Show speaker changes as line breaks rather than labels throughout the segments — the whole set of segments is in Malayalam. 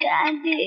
ഡാഡി.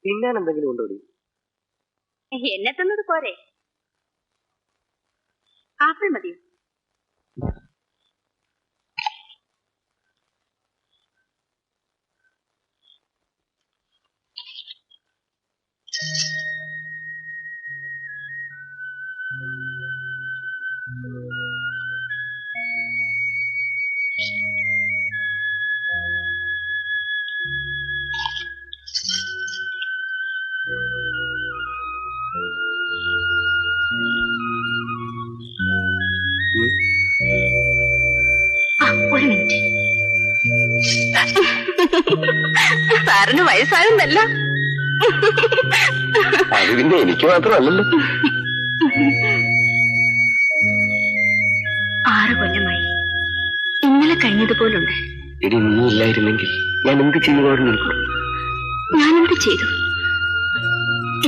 തിന്നാൻ എന്തെങ്കിലും ഉണ്ടോ?
എന്നെ തന്നത് പോരെ? ആപ്പിൾ മതിയോ? ഒരു മിനിറ്റ്. സാറിന് വയസ്സാകുന്നല്ല.
അത് പിന്നെ എനിക്ക് മാത്രമല്ലല്ലോ.
6 കൊല്ലമായി. ഇന്നലെ കഴിഞ്ഞതുപോലുണ്ട്.
ഇനി നീ ഇല്ലായിരുന്നെങ്കിൽ ഞാൻ എന്ത് ചെയ്യുമായിരുന്നു?
ഞാനെന്ത് ചെയ്തു?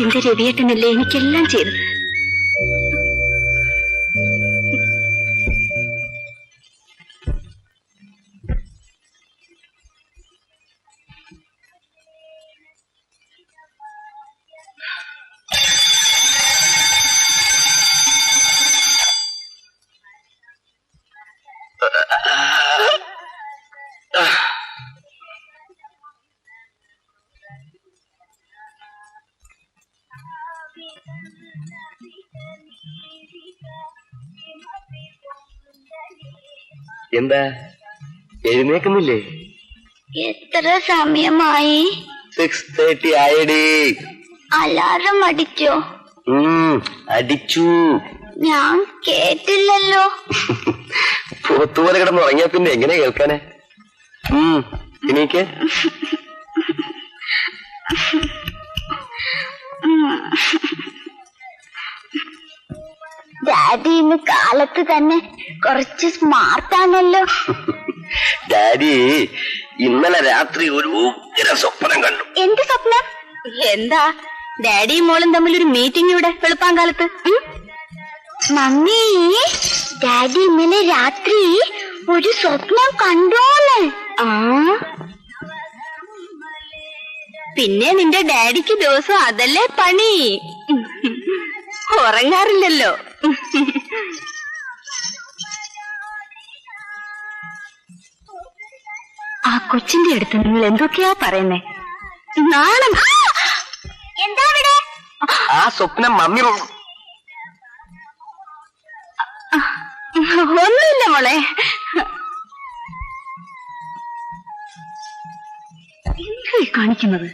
എന്റെ രവിയേട്ടനല്ലേ എനിക്കെല്ലാം ചെയ്തത്.
എന്താ എഴുന്നേക്കുന്നില്ലേ?
എത്ര സമയമായി?
6:30 ആയടി.
അലാറം അടിച്ചോ?
അടിച്ചു.
ഞാൻ കേട്ടില്ലല്ലോ.
പുറത്തുപോലെ കിടന്ന് ഉറങ്ങിയാ പിന്നെ എങ്ങനെ കേൾക്കാനേ? എനിക്ക്
ഡാഡി ഇന്ന് കാലത്ത് തന്നെ കുറച്ച് സ്മാർട്ടാണല്ലോ.
ഡാഡി ഇന്നലെ രാത്രി ഒരു ഉഗ്ര സ്വപ്നം കണ്ടു.
എന്ത് സ്വപ്നം? എന്താ ഡാഡിയും മോളും തമ്മിൽ ഒരു മീറ്റിംഗ് ഇവിടെ വെളുപ്പാങ്കാലത്ത്? മമ്മി, ഡാഡി ഇന്നലെ രാത്രി ഒരു സ്വപ്നം കണ്ടോന്ന്. പിന്നെ നിന്റെ ഡാഡിക്ക് ദിവസം അതല്ലേ പണി. ഉറങ്ങാറില്ലല്ലോ. ആ കൊച്ചിന്റെ അടുത്ത് നിങ്ങൾ എന്തൊക്കെയാ പറയുന്നേ? നാണം. എന്താ ഇവിടെ?
ആ സ്വപ്നം മമ്മി.
ഒന്നുമില്ല മോളെ. എന്തായി കാണിക്കുന്നത്?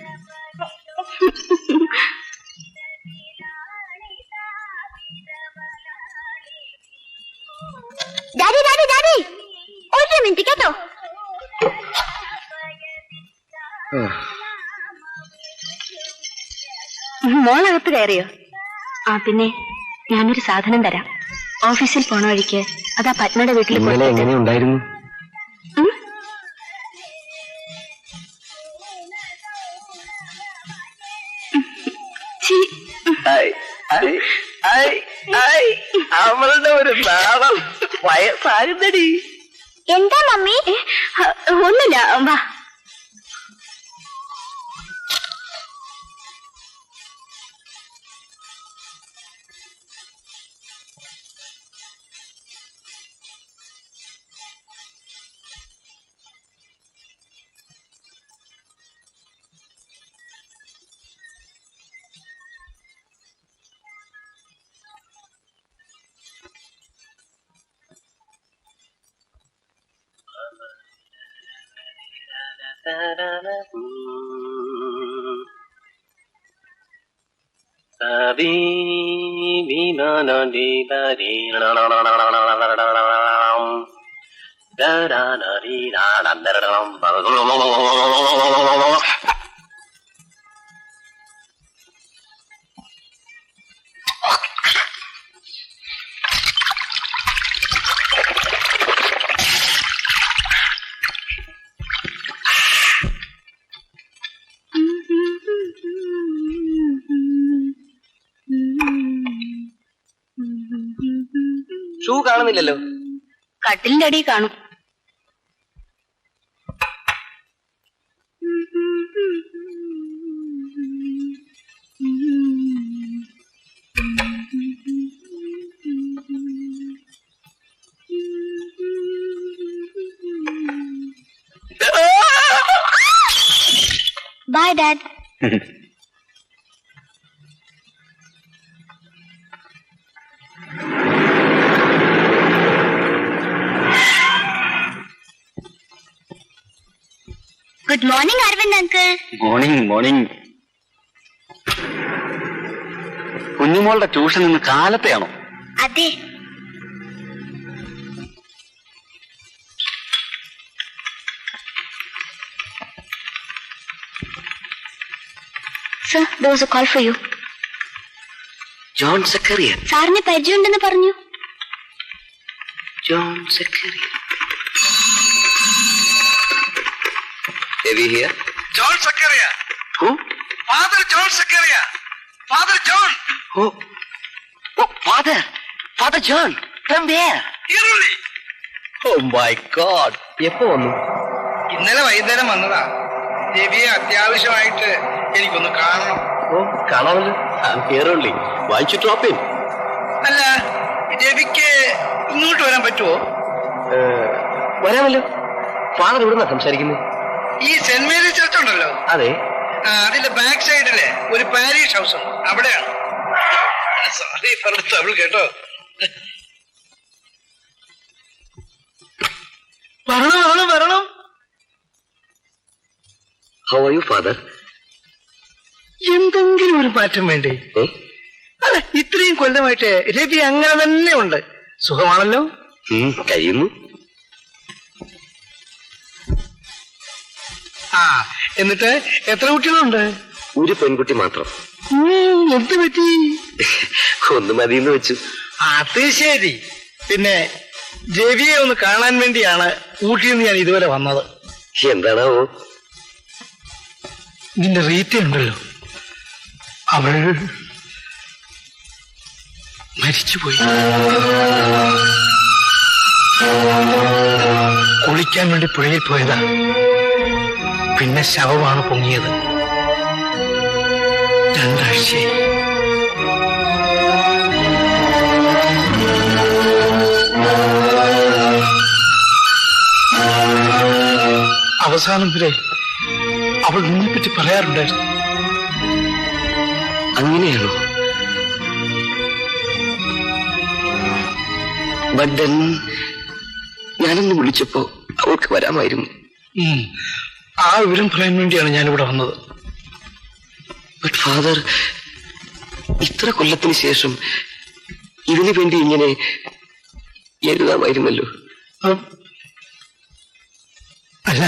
ഡാഡി ഡാഡി ഡാഡി, ഒരു മിനിറ്റ് കേട്ടോ. മോളകത്ത് കയറിയോ? പിന്നെ ഞാനൊരു സാധനം തരാം. ഓഫീസിൽ പോണ വഴിക്ക് അതാ പത്മയുടെ വീട്ടിൽ.
എങ്ങനെയുണ്ടായിരുന്നു? അവളുടെ ഒരു നാളം വയസ്സാകുന്നടി.
എന്താ മമ്മി? ഒന്നുമില്ല, വാ.
ഷൂ കാണുന്നില്ലല്ലോ.
കട്ടിലിന്റെ അടി കാണും. Bye dad. Good morning Aravind uncle.
Morning morning. കുഞ്ഞുമോളുടെ ട്യൂഷൻ ഇന്ന് കാലത്തെയാണോ?
അതെ. Sir, there was a call for you.
John Zachariah.
സാറിന് പരിചയമുണ്ടെന്ന് പറഞ്ഞു.
John Zachariah. Heavy here.
John Zakaria.
Who?
Father John Zakaria. Father John.
Oh, oh, Father John. From where?
Iruli.
Oh my God. എപ്പോ വന്നു?
ഇന്നലെ വൈകുന്നേരം വന്നതാ. രവിയെ അത്യാവശ്യമായിട്ട് എനിക്കൊന്ന് കാണണം.
ഓ, കാണാമല്ലോ. കേറുള്ളി. വായിച്ചു ഡ്രോപ്പ് ഇൻ.
അല്ല, രവിക്ക് ഇങ്ങോട്ട് വരാൻ പറ്റുമോ?
വരാമല്ലോ. ഫാദർ എവിടുന്നാ സംസാരിക്കുന്നത്?
ഈ സെന്റ് മേരീസ് ചർച്ച് ഉണ്ടല്ലോ,
അതെ.
അതിന്റെ ബാക്ക് സൈഡിലെ ഒരു പാരീഷ് ഹൗസ് ഉണ്ട്, അവിടെയാണ്. സോറി ഫോർ ട്രബിൾ കേട്ടോ. വരണം.
How are you, father?
എന്തെങ്കിലും ഒരു മാറ്റം വേണ്ടേ? അല്ല, ഇത്രയും കൊല്ലമായിട്ട് രവി അങ്ങനെ തന്നെ ഉണ്ട്. സുഖമാണല്ലോ?
കഴിയുന്നു.
എന്നിട്ട് എത്ര കുട്ടികളുണ്ട്?
ഒരു പെൺകുട്ടി മാത്രം.
എന്ത് പറ്റി?
ഒന്ന് മതിയെന്ന് വെച്ചു.
അത് ശരി. പിന്നെ രവിയെ ഒന്ന് കാണാൻ വേണ്ടിയാണ് ഊട്ടിയിൽ നിന്ന് ഞാൻ ഇതുവരെ വന്നത്.
എന്താണാവോ?
നിന്റെ റീത്ത ഉണ്ടല്ലോ, അവൾ മരിച്ചുപോയി. കുളിക്കാൻ വേണ്ടി പുഴയിൽ പോയതാ. പിന്നെ ശവമാണ് പൊങ്ങിയത്. 2 ആഴ്ചയായി. അവസാനം വരെ അവൾ നിന്നെപ്പറ്റി പറയാറുണ്ടായിരുന്നു.
അങ്ങനെയാണോ? ബട്ട് ദെൻ ഞാനൊന്ന് വിളിച്ചപ്പോ അവൾക്ക് വരാമായിരുന്നു.
ആ വിവരം പറയാൻ വേണ്ടിയാണ് ഞാനിവിടെ വന്നത്.
ബട്ട് ഫാദർ, ഇത്ര കൊല്ലത്തിന് ശേഷം ഇതിനു വേണ്ടി ഇങ്ങനെ എഴുതാമായിരുന്നല്ലോ.
അല്ല,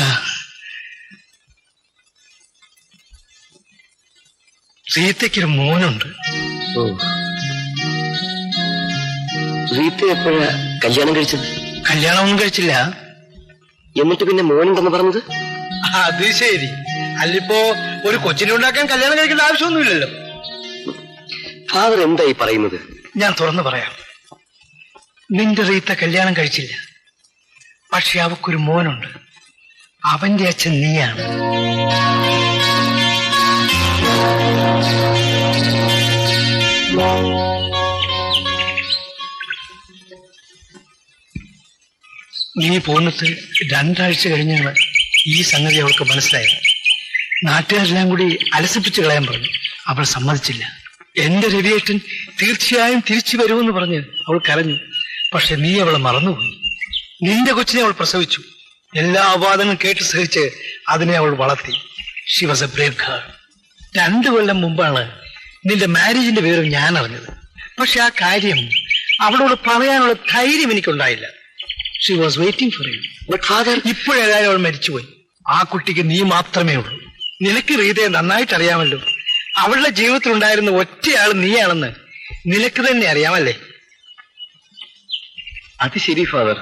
റീത്തയ്ക്കൊരു മോനുണ്ട്.
റീത്ത എപ്പോഴാ കല്യാണം കഴിച്ചത്?
കല്യാണമൊന്നും കഴിച്ചില്ല.
എന്നിട്ട് പിന്നെ മോനുണ്ടെന്ന് പറഞ്ഞത്?
അത് ശരി. അല്ലിപ്പോ ഒരു കൊച്ചിനെ ഉണ്ടാക്കാൻ കല്യാണം കഴിക്കേണ്ട ആവശ്യമൊന്നുമില്ലല്ലോ.
ഫാദർ എന്തായി പറയുന്നത്?
ഞാൻ തുറന്നു പറയാം. നിന്റെ റീത്ത കല്യാണം കഴിച്ചില്ല. പക്ഷെ അവക്കൊരു മോനുണ്ട്. അവന്റെ അച്ഛൻ നീയാണ്. നീ പോന്നിട്ട് 2 ആഴ്ച കഴിഞ്ഞാണ് ഈ സംഗതി അവൾക്ക് മനസ്സിലായത്. നാട്ടുകാരെല്ലാം കൂടി അലസിപ്പിച്ച് കളയാൻ പറഞ്ഞു. അവൾ സമ്മതിച്ചില്ല. എന്റെ രവിയേട്ടൻ തീർച്ചയായും തിരിച്ചു വരുമെന്ന് പറഞ്ഞ് അവൾ കരഞ്ഞു. പക്ഷെ നീ അവളെ മറന്നുപോയി. നിന്റെ കൊച്ചിനെ അവൾ പ്രസവിച്ചു. എല്ലാ അപവാദങ്ങളും കേട്ട് സഹിച്ച് അതിനെ അവൾ വളർത്തി. She was A Brave girl. 2 കൊല്ലം മുമ്പാണ് നിന്റെ മാരേജിന്റെ വിവരം ഞാൻ അറിഞ്ഞത്. പക്ഷെ ആ കാര്യം അവളോട് പറയാനുള്ള ധൈര്യം എനിക്കുണ്ടായില്ല. She was waiting for you.
But father,
ഇപ്പോഴേതായാലും അവൾ മരിച്ചുപോയി. ആ കുട്ടിക്ക് നീ മാത്രമേ ഉള്ളൂ. നിനക്ക് റീതയെ നന്നായിട്ട് അറിയാമല്ലോ. അവളുടെ ജീവിതത്തിൽ ഉണ്ടായിരുന്ന ഒറ്റയാൾ നീയാണെന്ന് നിനക്ക് തന്നെ അറിയാമല്ലേ?
അത് ശരി ഫാദർ.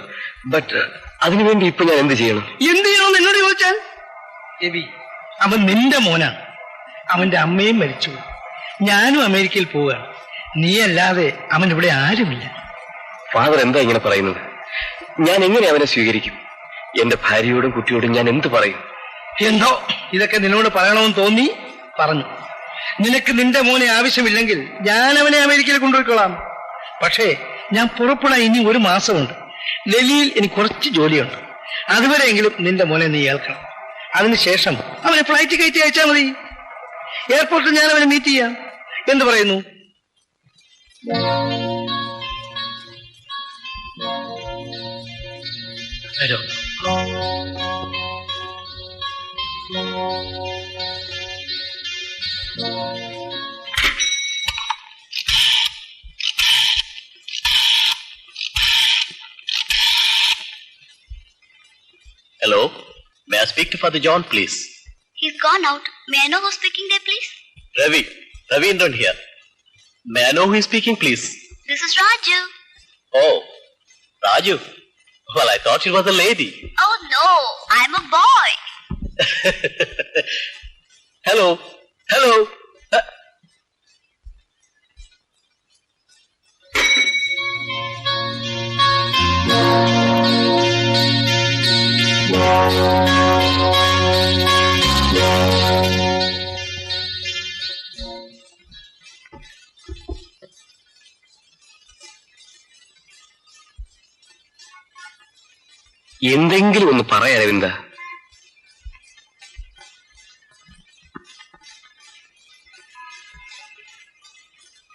ബട്ട് അതിനുവേണ്ടി ഇപ്പൊ ഞാൻ എന്ത് ചെയ്യണം?
എന്ത് ചെയ്യണമെന്ന് എന്നോട് ചോദിച്ചാൽ, രവി, അവൻ നിന്റെ മോനാണ്. അവന്റെ അമ്മയും മരിച്ചു. ഞാനും അമേരിക്കയിൽ പോവുകയാണ്. നീയല്ലാതെ അവൻ ഇവിടെ ആരുമില്ല.
ഫാദർ എന്താ ഇങ്ങനെ പറയുന്നത്? ഞാൻ എങ്ങനെ അവനെ സ്വീകരിക്കും? എന്റെ ഭാര്യയോടും കുട്ടിയോടും ഞാൻ എന്ത് പറയും?
എന്തോ ഇതൊക്കെ നിന്നോട് പറയണമെന്ന് തോന്നി പറഞ്ഞു. നിനക്ക് നിന്റെ മോനെ ആവശ്യമില്ലെങ്കിൽ ഞാൻ അവനെ അമേരിക്കയിൽ കൊണ്ടുപോയിക്കൊള്ളാം. പക്ഷേ ഞാൻ പുറപ്പെടാൻ ഇനി 1 മാസമുണ്ട്. ഡൽഹിയിൽ എനിക്ക് കുറച്ച് ജോലിയുണ്ട്. അതുവരെയെങ്കിലും നിന്റെ മോനെ നീ ഏൽക്കണം. അതിനുശേഷം അവനെ ഫ്ലൈറ്റ് കയറ്റി അയച്ചാൽ മതി. എയർപോർട്ടിൽ ഞാൻ അവനെ മീറ്റ് ചെയ്യാം. എന്ത് പറയുന്നു? വരോ.
Hello, may I speak to Father John, please?
He's gone out. May I know who's speaking there, please?
Ravindran here. May I know who is speaking, please?
This is Raju.
Oh, Raju. Well, I thought it was a lady.
Oh no, I'm a boy.
Hello.
എന്തെങ്കിലും ഒന്ന് പറയാ രവിന്ദ.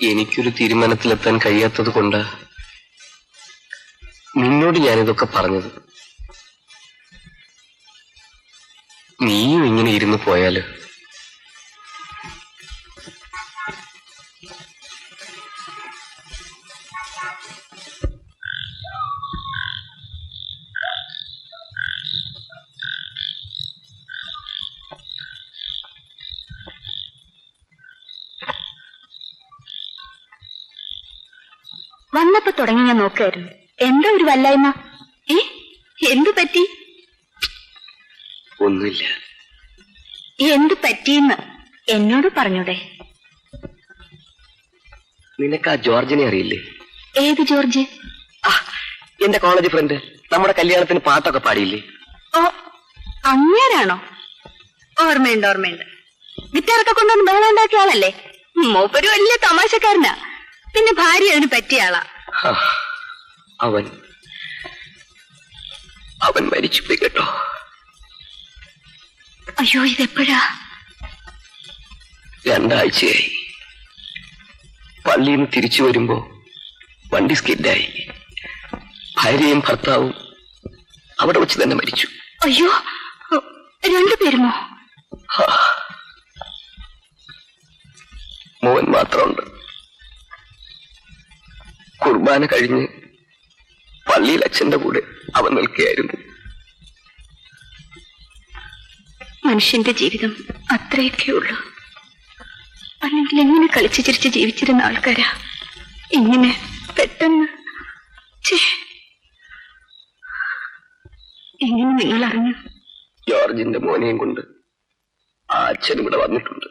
എനിക്കൊരു തീരുമാനത്തിലെത്താൻ കഴിയാത്തത് കൊണ്ട് നിന്നോട് ഞാനിതൊക്കെ പറഞ്ഞത്. നീയും ഇങ്ങനെ ഇരുന്ന് പോയാല്
വന്നപ്പോ തുടങ്ങി ഞാൻ നോക്കായിരുന്നു. എന്താ ഒരു വല്ലായ്മ? എന്തു പറ്റി?
ഒന്നുമില്ല.
എന്തു പറ്റിയെന്ന് എന്നോട് പറഞ്ഞൂടെ?
നിനക്ക് ആ ജോർജിനെ അറിയില്ലേ?
ഏത് ജോർജ്?
എന്റെ കോളേജ് ഫ്രണ്ട്. നമ്മുടെ കല്യാണത്തിന് പാട്ടൊക്കെ പാടിയില്ലേ?
ഓ, അങ്ങേരാണോ? ഓർമ്മയുണ്ട്. ഗിറ്റാറൊക്കെ കൊണ്ടുവന്ന് ബഹളം ഉണ്ടാക്കിയ ആളല്ലേ? മൂപ്പര് വലിയ തമാശക്കാരനാ. പിന്നെ ഭാര്യ അതിന് പറ്റിയ ആളാ.
അവൻ മരിച്ചുപോയി കേട്ടോ.
അയ്യോ, ഇതെപ്പോഴാ?
2 ആഴ്ചയായി. പള്ളിയിൽ നിന്ന് തിരിച്ചു വരുമ്പോ വണ്ടി സ്കിഡായി. ഭാര്യയും ഭർത്താവും അവിടെ വെച്ച് തന്നെ മരിച്ചു.
അയ്യോ, 2 പേരുമോ?
മോൻ മാത്രമുണ്ട്. കുർബാന കഴിഞ്ഞ് പള്ളിയിൽ അച്ഛന്റെ കൂടെ അവൻ നിൽക്കുകയായിരുന്നു.
മനുഷ്യന്റെ ജീവിതം അത്രയൊക്കെ ഉള്ളൂ. അല്ലെങ്കിൽ എങ്ങനെ കളിച്ചു ചിരിച്ച് ജീവിച്ചിരുന്ന ആൾക്കാരാ ഇങ്ങനെ പെട്ടെന്ന്? എങ്ങനെ നിങ്ങൾ അറിഞ്ഞു?
ജോർജിന്റെ മോനെയും കൊണ്ട് ആ അച്ഛൻ ഇവിടെ വന്നിട്ടുണ്ട്.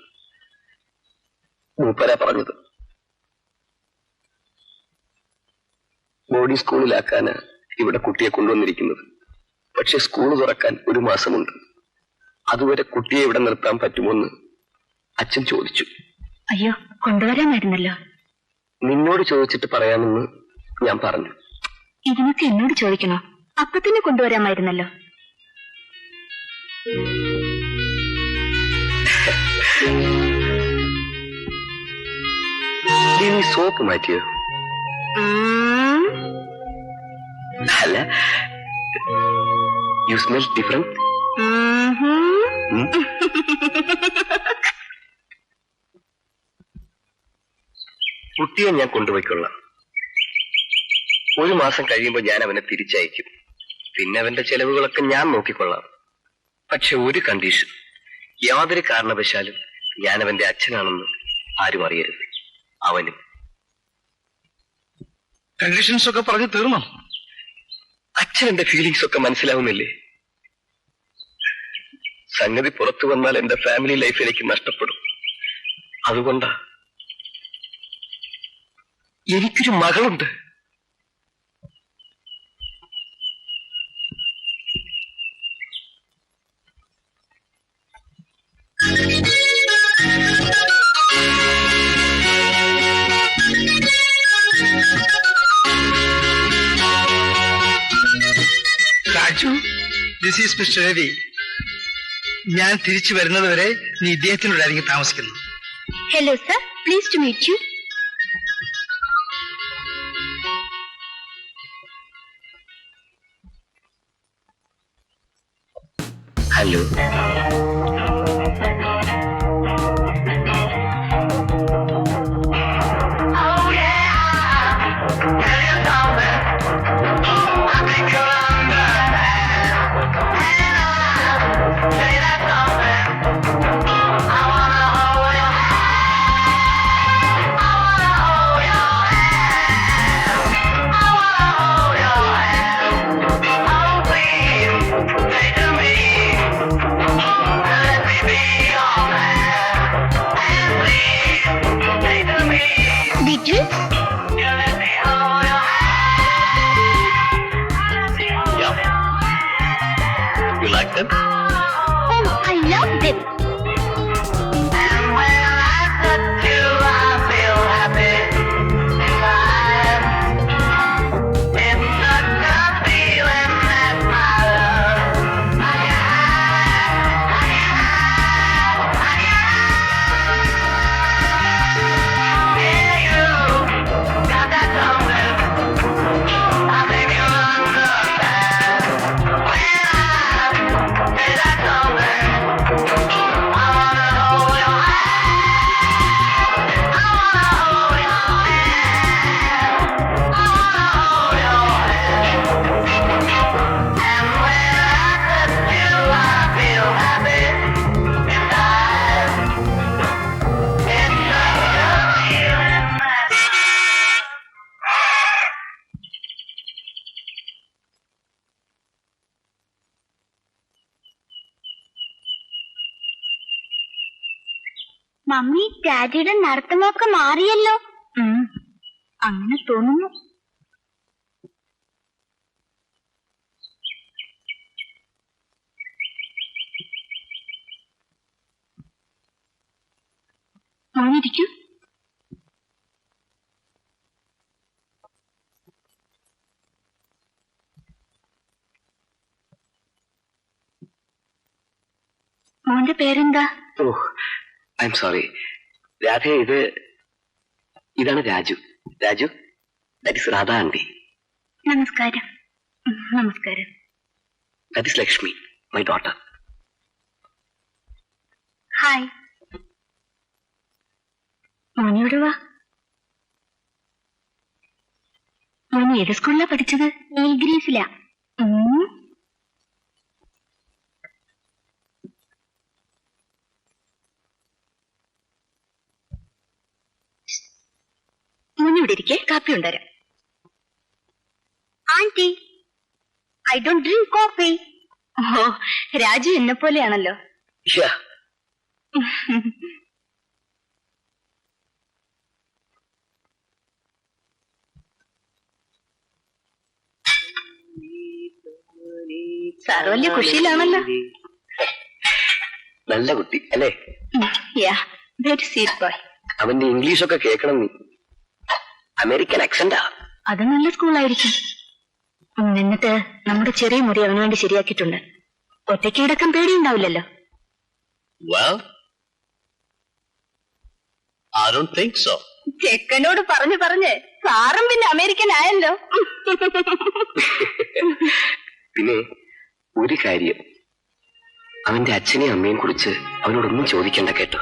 മൂപ്പരാ പറഞ്ഞത്. ബോഡി സ്കൂളിലാക്കാന് ഇവിടെ കുട്ടിയെ കൊണ്ടുവന്നിരിക്കുന്നത്. പക്ഷെ സ്കൂൾ തുറക്കാൻ 1 മാസമുണ്ട്. അതുവരെ കുട്ടിയെ ഇവിടെ നിർത്താൻ പറ്റുമോന്ന് അച്ഛൻ ചോദിച്ചു.
അയ്യോ, കൊണ്ടുവരാമായിരുന്നല്ലോ.
നിന്നോട് ചോദിച്ചിട്ട് പറയാമെന്ന് ഞാൻ പറഞ്ഞു.
ഇതിനൊക്കെ എന്നോട് ചോദിക്കണോ? അപ്പൊ തന്നെ കൊണ്ടുവരാമായിരുന്നല്ലോ.
നീ സോപ്പ് മാറ്റിയോ? അല്ല, യു സ്മെൽ ഡിഫറെന്റ്. കുട്ടിയെ ഞാൻ കൊണ്ടുപോയിക്കൊള്ളാം. ഒരു മാസം കഴിയുമ്പോൾ ഞാൻ അവനെ തിരിച്ചയക്കും. പിന്നെ അവന്റെ ചെലവുകളൊക്കെ ഞാൻ നോക്കിക്കൊള്ളാം. പക്ഷെ ഒരു കണ്ടീഷൻ, യാതൊരു കാരണവശാലും ഞാൻ അവന്റെ അച്ഛനാണെന്ന് ആരും അറിയരുത്. അവനും.
കണ്ടീഷൻസ് ഒക്കെ പറഞ്ഞു തീർന്നോ?
അച്ഛൻ എന്റെ ഫീലിങ്സ് ഒക്കെ മനസ്സിലാവുന്നില്ലേ? സംഗതി പുറത്തു വന്നാൽ എന്റെ ഫാമിലി ലൈഫ് എനിക്ക് നഷ്ടപ്പെടും. അതുകൊണ്ടാ. എനിക്കൊരു മകളുണ്ട്.
Raju, this is mister Ravi. ഞാൻ തിരിച്ചു വരുന്നത് വരെ നീ ഇദ്ദേഹത്തിനോടായിരിക്കും താമസിക്കുന്നത്.
Hello sir, please to meet you.
Hello.
You like them?
Oh, I love them.
And when I touch you, I feel happy inside. It's such a feeling that my love I yeah, you got that something I make you understand. When I say that something, I wanna hold your hand. I wanna hold your hand. I wanna hold your hand. And when I touch you, I feel happy inside. It's such a feeling that
mummy, ഡാഡിയുടെ നടത്തമൊക്കെ മാറിയല്ലോ. അങ്ങനെ തോന്നുന്നു. മോനിരിക്കൂ. മോന്റെ പേരെന്താ?
ഓ, ഐ എം സോറി രാധേ. ഇതാണ് Raju. Raju, that is Radha aunty.
നമസ്കാരം. നമസ്കാരം.
That is Lakshmi, my daughter.
Hi. മോനിയോട് വാ. മോൻ ഏത് സ്കൂളിലാ പഠിച്ചത്? നീൽഗ്രീസിലാ. മോനിവിടെ ഇരിക്കെ, കാപ്പി കൊണ്ടുവരാം. Aunty, I don't drink coffee. Oh, Raju എന്നെ പോലെയാണല്ലോ.
Yeah.
സാറ് വലിയ ഖുഷിയിലാണല്ലോ.
നല്ല കുട്ടി അല്ലേ?
Yeah, very sweet boy.
അവന്റെ ഇംഗ്ലീഷ് ഒക്കെ കേൾക്കണം നീ. അമേരിക്കൻ ആക്സന്റാ.
അത് നല്ല സ്കൂളായിരിക്കും. എന്നിട്ട് നമ്മുടെ ചെറിയ മുറി അവന് വേണ്ടി ശരിയാക്കിയിട്ടുണ്ട്. ഒറ്റയ്ക്ക് കിടക്കാൻ പേടിയുണ്ടാവില്ലല്ലോ.
Well, I don't think so.
ചെക്കനോട് പറഞ്ഞ് സാറും പിന്നെ അമേരിക്കൻ ആയല്ലോ.
പിന്നെ ഒരു കാര്യം, അവന്റെ അച്ഛനെയും അമ്മയും കുറിച്ച് അവനോടൊന്നും ചോദിക്കണ്ട കേട്ടോ.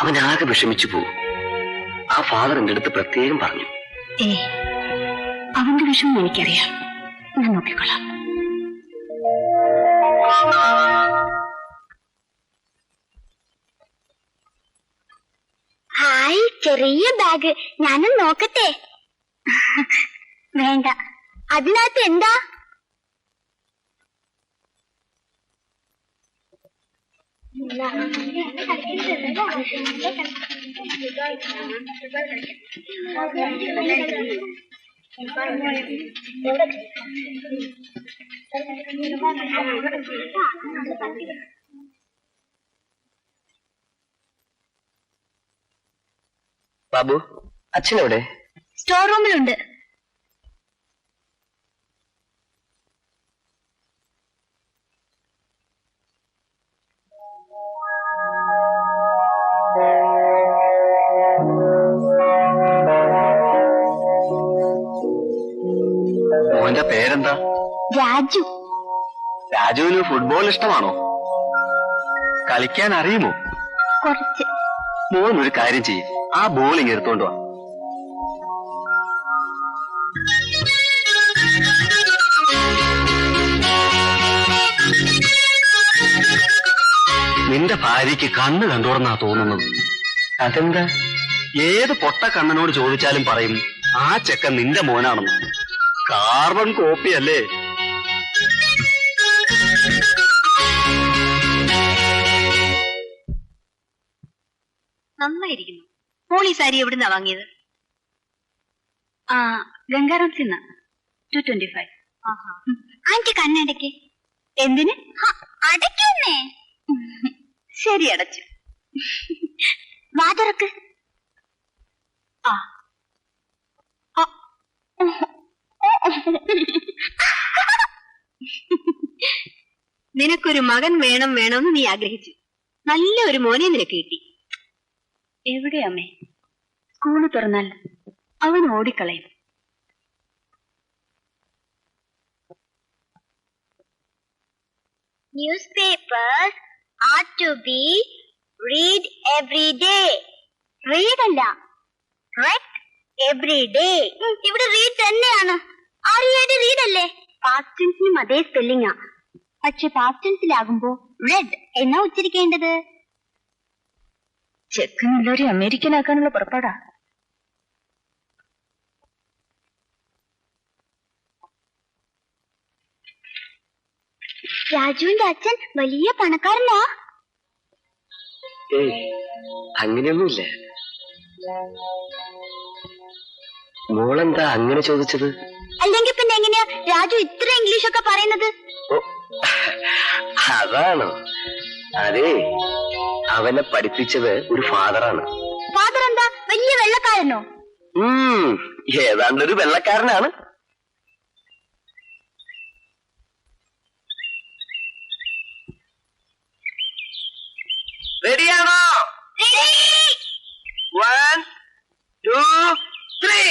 അവൻ ആകെ വിഷമിച്ചു പോകും. ആ ഫാദർ എന്റെ അടുത്ത് പ്രത്യേകം പറഞ്ഞു.
അവന്റെ വിഷമം എനിക്കറിയാം, ഞാൻ നോക്കിക്കൊള്ളാം.
ഹായ്, ചെറിയ ബാഗ്. ഞാനും നോക്കട്ടെ? വേണ്ട. അതിനകത്ത് എന്താ?
ബാബു, അച്ഛനെവിടെ?
സ്റ്റോർ റൂമിലുണ്ട്.
മോന്റെ പേരെന്താ?
രാജു.
രാജുവിന് ഫുട്ബോൾ ഇഷ്ടമാണോ? കളിക്കാൻ അറിയുമോ?
കുറച്ച്.
മോൻ ഒരു കാര്യം ചെയ്യും, ആ ബോളിങ് എടുത്തോണ്ട് വാ. നിന്റെ ഭാര്യയ്ക്ക് കണ്ണ് കണ്ടോടെന്നാ തോന്നുന്നത്. അതെന്താ? ഏത് പൊട്ട കണ്ണനോട് ചോദിച്ചാലും പറയും ആ ചെക്കൻ നിന്റെ മോനാണെന്ന്. കാർബൺ കോപ്പിയല്ലേ?
നന്നായിരിക്കുന്നു. മോളി സാരി എവിടുന്നാ വാങ്ങിയത്? ഗംഗാറാംസിൽ നിന്നാ. 225.
ആന്റി കണ്ണടയ്ക്ക്.
എന്തിന്?
അടയ്ക്കുന്നേ.
ശരി, അടച്ചു.
വാതുറക്ക്.
നിനക്കൊരു മകൻ വേണം വേണമെന്ന് നീ ആഗ്രഹിച്ചു. നല്ല ഒരു മോനെ നിനക്ക് കിട്ടി. എവിടെ അമ്മേ? സ്കൂള് തുറന്നാൽ അവൻ ഓടിക്കളയും.
Newspapers are to be read every day. Read അല്ല, read every day. ഇവിടെ read തന്നെയാണ്. read അല്ലേ?
പാസ്റ്റ് ടെൻസിനും അതേ സ്പെല്ലിംഗാ.
പക്ഷെ പാസ്റ്റ് ടെൻസിലാകുമ്പോ റെഡ് എന്നാ ഉച്ചരിക്കേണ്ടത്.
ചെക്കനുള്ളവരെ അമേരിക്കനാക്കാനുള്ള പുറപ്പാടാ.
രാജുവിന്റെ അച്ഛൻ വലിയ പണക്കാരനാ.
അങ്ങനെയൊന്നുമില്ല. മോളെന്താ അങ്ങനെ ചോദിച്ചത്?
അല്ലെങ്കിൽ പിന്നെ എങ്ങനെയാ രാജു ഇത്ര ഇംഗ്ലീഷൊക്കെ പറയുന്നത്?
അതാണോ? അതെ, അവനെ പഠിപ്പിച്ചത് ഒരു ഫാദറാണ്.
ഫാദർ എന്താ വലിയ വെള്ളക്കാരനോ?
ഏതാണ്ടൊരു വെള്ളക്കാരനാണ്. റെഡിയാണോ? 1, 2, 3.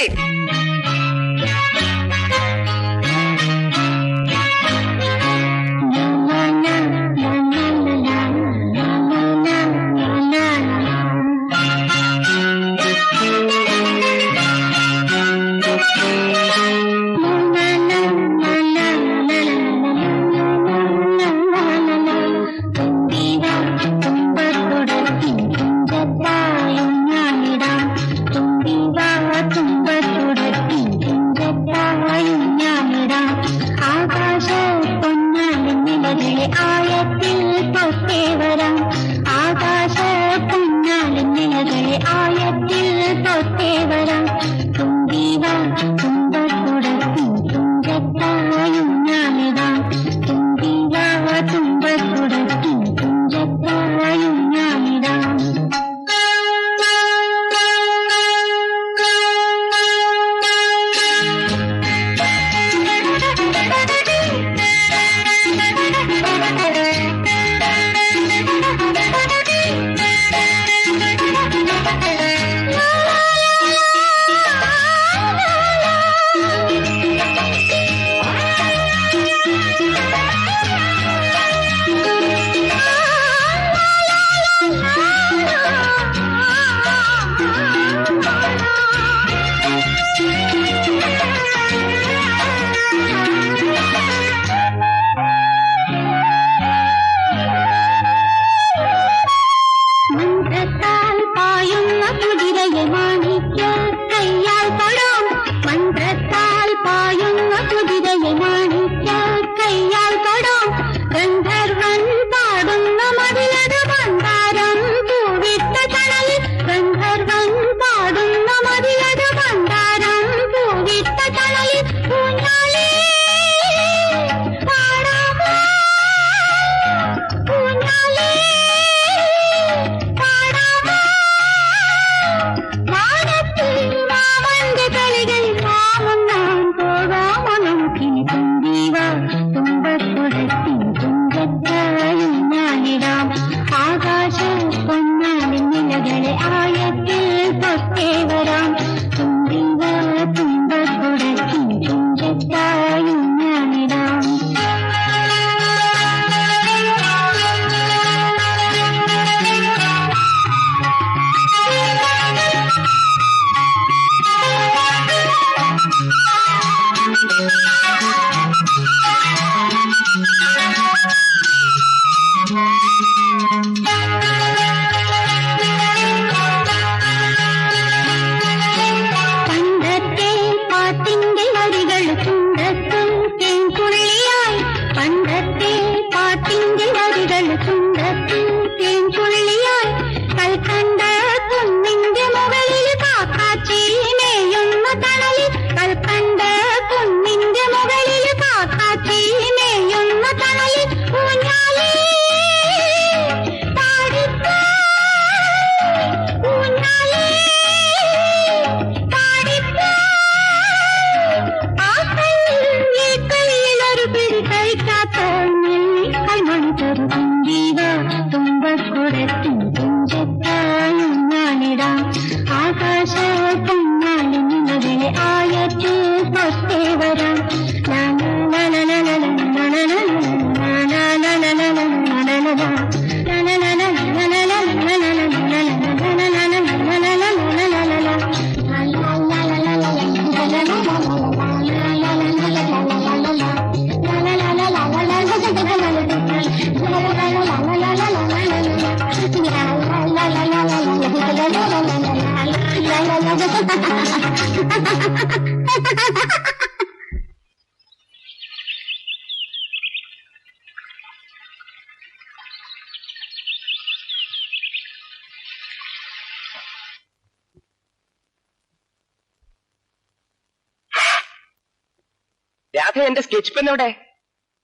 രാധ, എന്റെ സ്കെച്ച് പെൻ എവിടെ?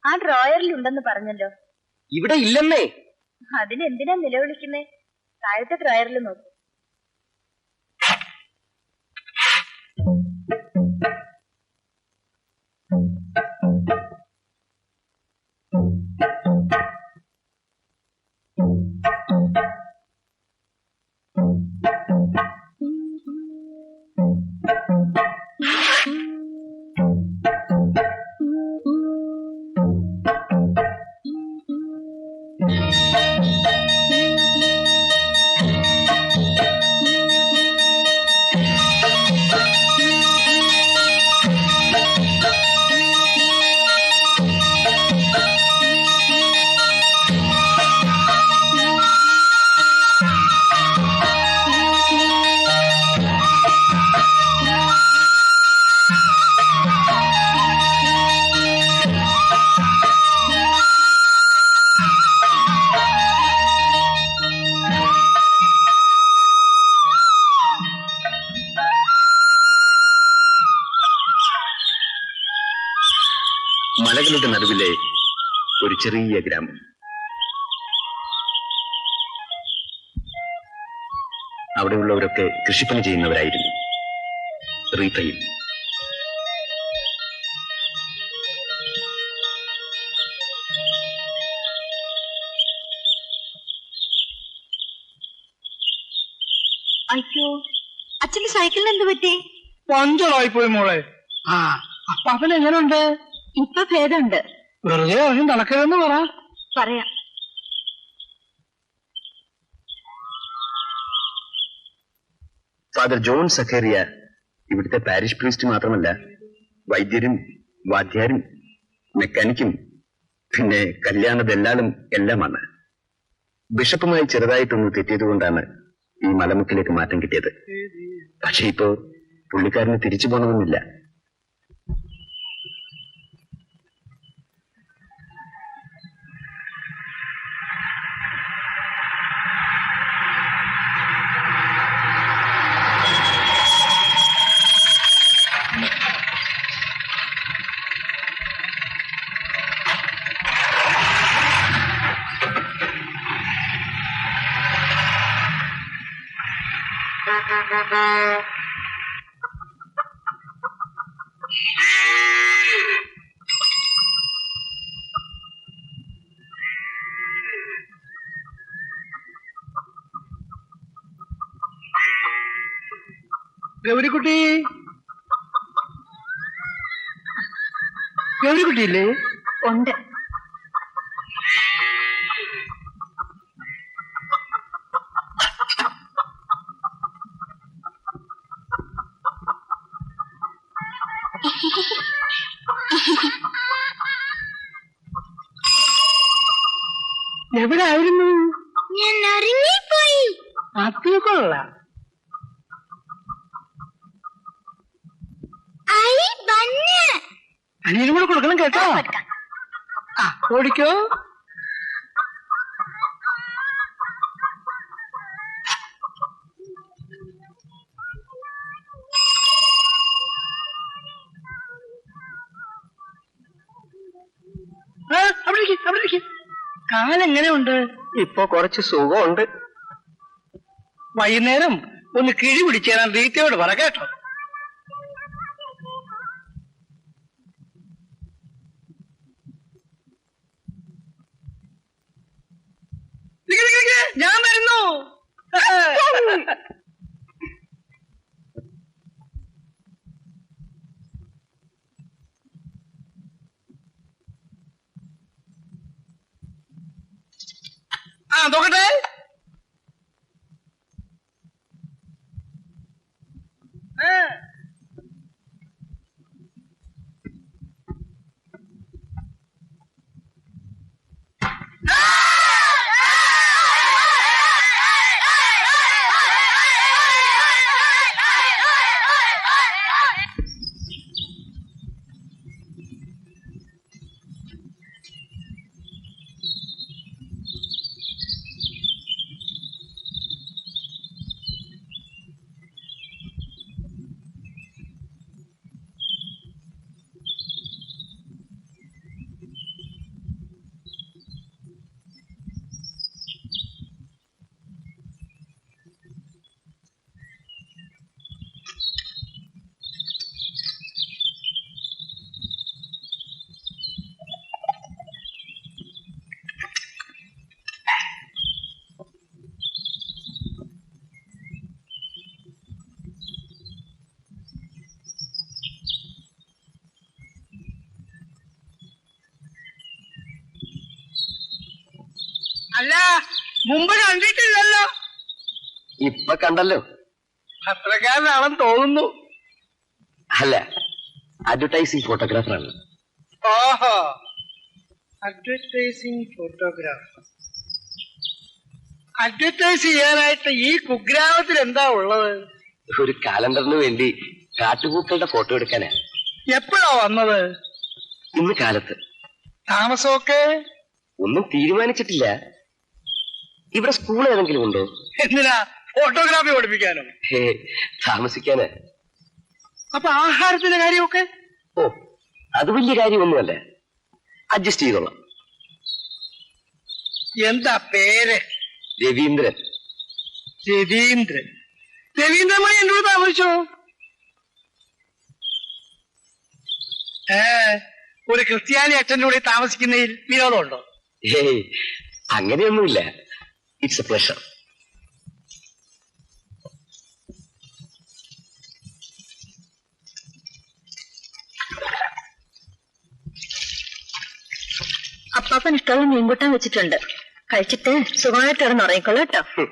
ആ ഡ്രോയറിൽ ഉണ്ടെന്ന് പറഞ്ഞല്ലോ.
ഇവിടെ ഇല്ലെന്നേ.
അതിനെന്തിനാ നിലവിളിക്കുന്നേ? താഴത്തെ ഡ്രോയറിൽ നോക്കൂ.
മലകളുടെ നടുവിലെ ഒരു ചെറിയ ഗ്രാമം. അവിടെയുള്ളവരൊക്കെ കൃഷിപ്പണി ചെയ്യുന്നവരായിരുന്നു. റീത്തയിൽ
അയ്യോ, അച്ഛന്റെ സൈക്കിളിന് എന്ത് പറ്റി?
പഞ്ചറായി പോയി മോളെ. ആ, അപ്പൊ അവൻ എങ്ങനെയുണ്ട്?
ഇപ്പൊ ഭേദമുണ്ട്.
വെറുതെ അവന് നടക്കരുതെന്ന് പറ.
പറയാം.
ഫാദർ ജോൺ സഖേറിയ ഇവിടുത്തെ പാരിഷ് പ്രീസ്റ്റ് മാത്രമല്ല, വൈദ്യരും വാദ്യാരും മെക്കാനിക്കും പിന്നെ കല്യാണ ദല്ലാളും എല്ലാമാണ്. ബിഷപ്പുമായി ചെറുതായിട്ടൊന്ന് തെറ്റിയതുകൊണ്ടാണ് ഈ മലമുക്കിലേക്ക് മാറ്റം കിട്ടിയത്. പക്ഷെ ഇപ്പോ പുള്ളിക്കാരന് തിരിച്ചു പോകണമെന്നില്ല.
ഗൗരിക്കുട്ടി, ഗൗരിക്കുട്ടിയില്ലേ?
ഉണ്ട്.
എവിടെ ആയിരുന്നു?
ഞാൻ ഇറങ്ങിപ്പോയി.
അത് കൊള്ളാം. അനിയനും കൂടെ കൊടുക്കണം കേട്ടോ. ആ, ഓടിക്കോ. അവിടെ കാലെങ്ങനെയുണ്ട്?
ഇപ്പൊ കുറച്ച് സുഖമുണ്ട്.
വൈകുന്നേരം ഒന്ന് കിഴി പിടിച്ചു തരാൻ റീത്തയോട് പറ കേട്ടോ. ഞാൻ വരുന്നു. ആ, നോക്കട്ടെ. അല്ല, മുമ്പ് കണ്ടിട്ടില്ലല്ലോ.
ഇപ്പൊ കണ്ടല്ലോ.
പത്രക്കാരനാണെന്ന് തോന്നുന്നു.
അല്ല, അഡ്വർടൈസിംഗ് ഫോട്ടോഗ്രാഫറാണ്.
ഓഹോ, അഡ്വർടൈസിംഗ് ഫോട്ടോഗ്രാഫർ. അഡ്വർടൈസ് ചെയ്യാനായിട്ട് ഈ കുഗ്രാമത്തിൽ എന്താ ഉള്ളത്?
ഒരു കാലണ്ടറിന് വേണ്ടി കാട്ടുപൂക്കളുടെ ഫോട്ടോ എടുക്കാനാ.
എപ്പോഴാ വന്നത്?
ഇന്ന് കാലത്ത്.
താമസമൊക്കെ
ഒന്നും തീരുമാനിച്ചിട്ടില്ല. ഇവിടെ സ്കൂൾ ഏതെങ്കിലും ഉണ്ടോ?
എന്തിനാ? ഫോട്ടോഗ്രാഫി പഠിപ്പിക്കാനോ?
ഹേ, താമസിക്കാന്.
അപ്പൊ ആഹാരത്തിന്റെ കാര്യമൊക്കെ?
ഓ, അത് വലിയ കാര്യമൊന്നുമല്ല. അഡ്ജസ്റ്റ് ചെയ്തോളാം.
എന്താ പേര്?
രവീന്ദ്രൻ.
രവീന്ദ്രൻ. രവീന്ദ്രമായി എന്നോട് താമസിച്ചോ? ഒരു ക്രിസ്ത്യാനി അച്ഛൻ്റെ കൂടെ താമസിക്കുന്നതിൽ വിനോദമുണ്ടോ?
ഹേയ്, അങ്ങനെയൊന്നുമില്ല. It's a pleasure.
അപ്പാപ്പൻ ഇഷ്ടമുള്ള മീൻകൂട്ടാൻ വെച്ചിട്ടുണ്ട്. കഴിച്ചിട്ട് സുഖമായിട്ട് കിടന്ന് ഉറങ്ങിക്കൊള്ളു കേട്ടോ.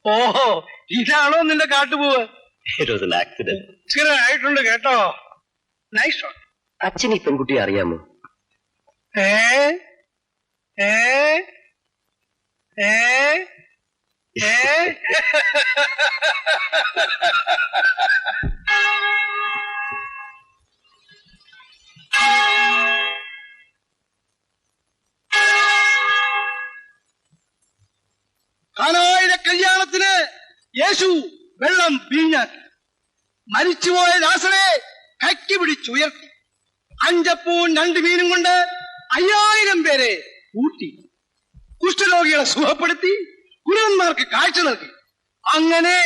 ഓഹോ, ഇതാണോ നിന്റെ കാട്ടുപൂവ്?
ആക്സിഡന്റ്
ആയിട്ടുണ്ട് കേട്ടോ. Nice shot.
അച്ഛൻ ഈ പെൺകുട്ടിയെ അറിയാമോ?
ഏ ഏ ഏ ഏ കാനായിലെ കല്യാണത്തിന് യേശു വെള്ളം പിഴിഞ്ഞാൽ മരിച്ചുപോയ ദാസനെ കൈക്ക് പിടിച്ചുയർത്തി 5 അപ്പവും 2 മീനും കൊണ്ട് 5000 പേരെ കൂട്ടി. കുഷ്ഠരോഗികളെ സുഖപ്പെടുത്തി, കുരുവന്മാർക്ക് കാഴ്ച നൽകി. അങ്ങനെ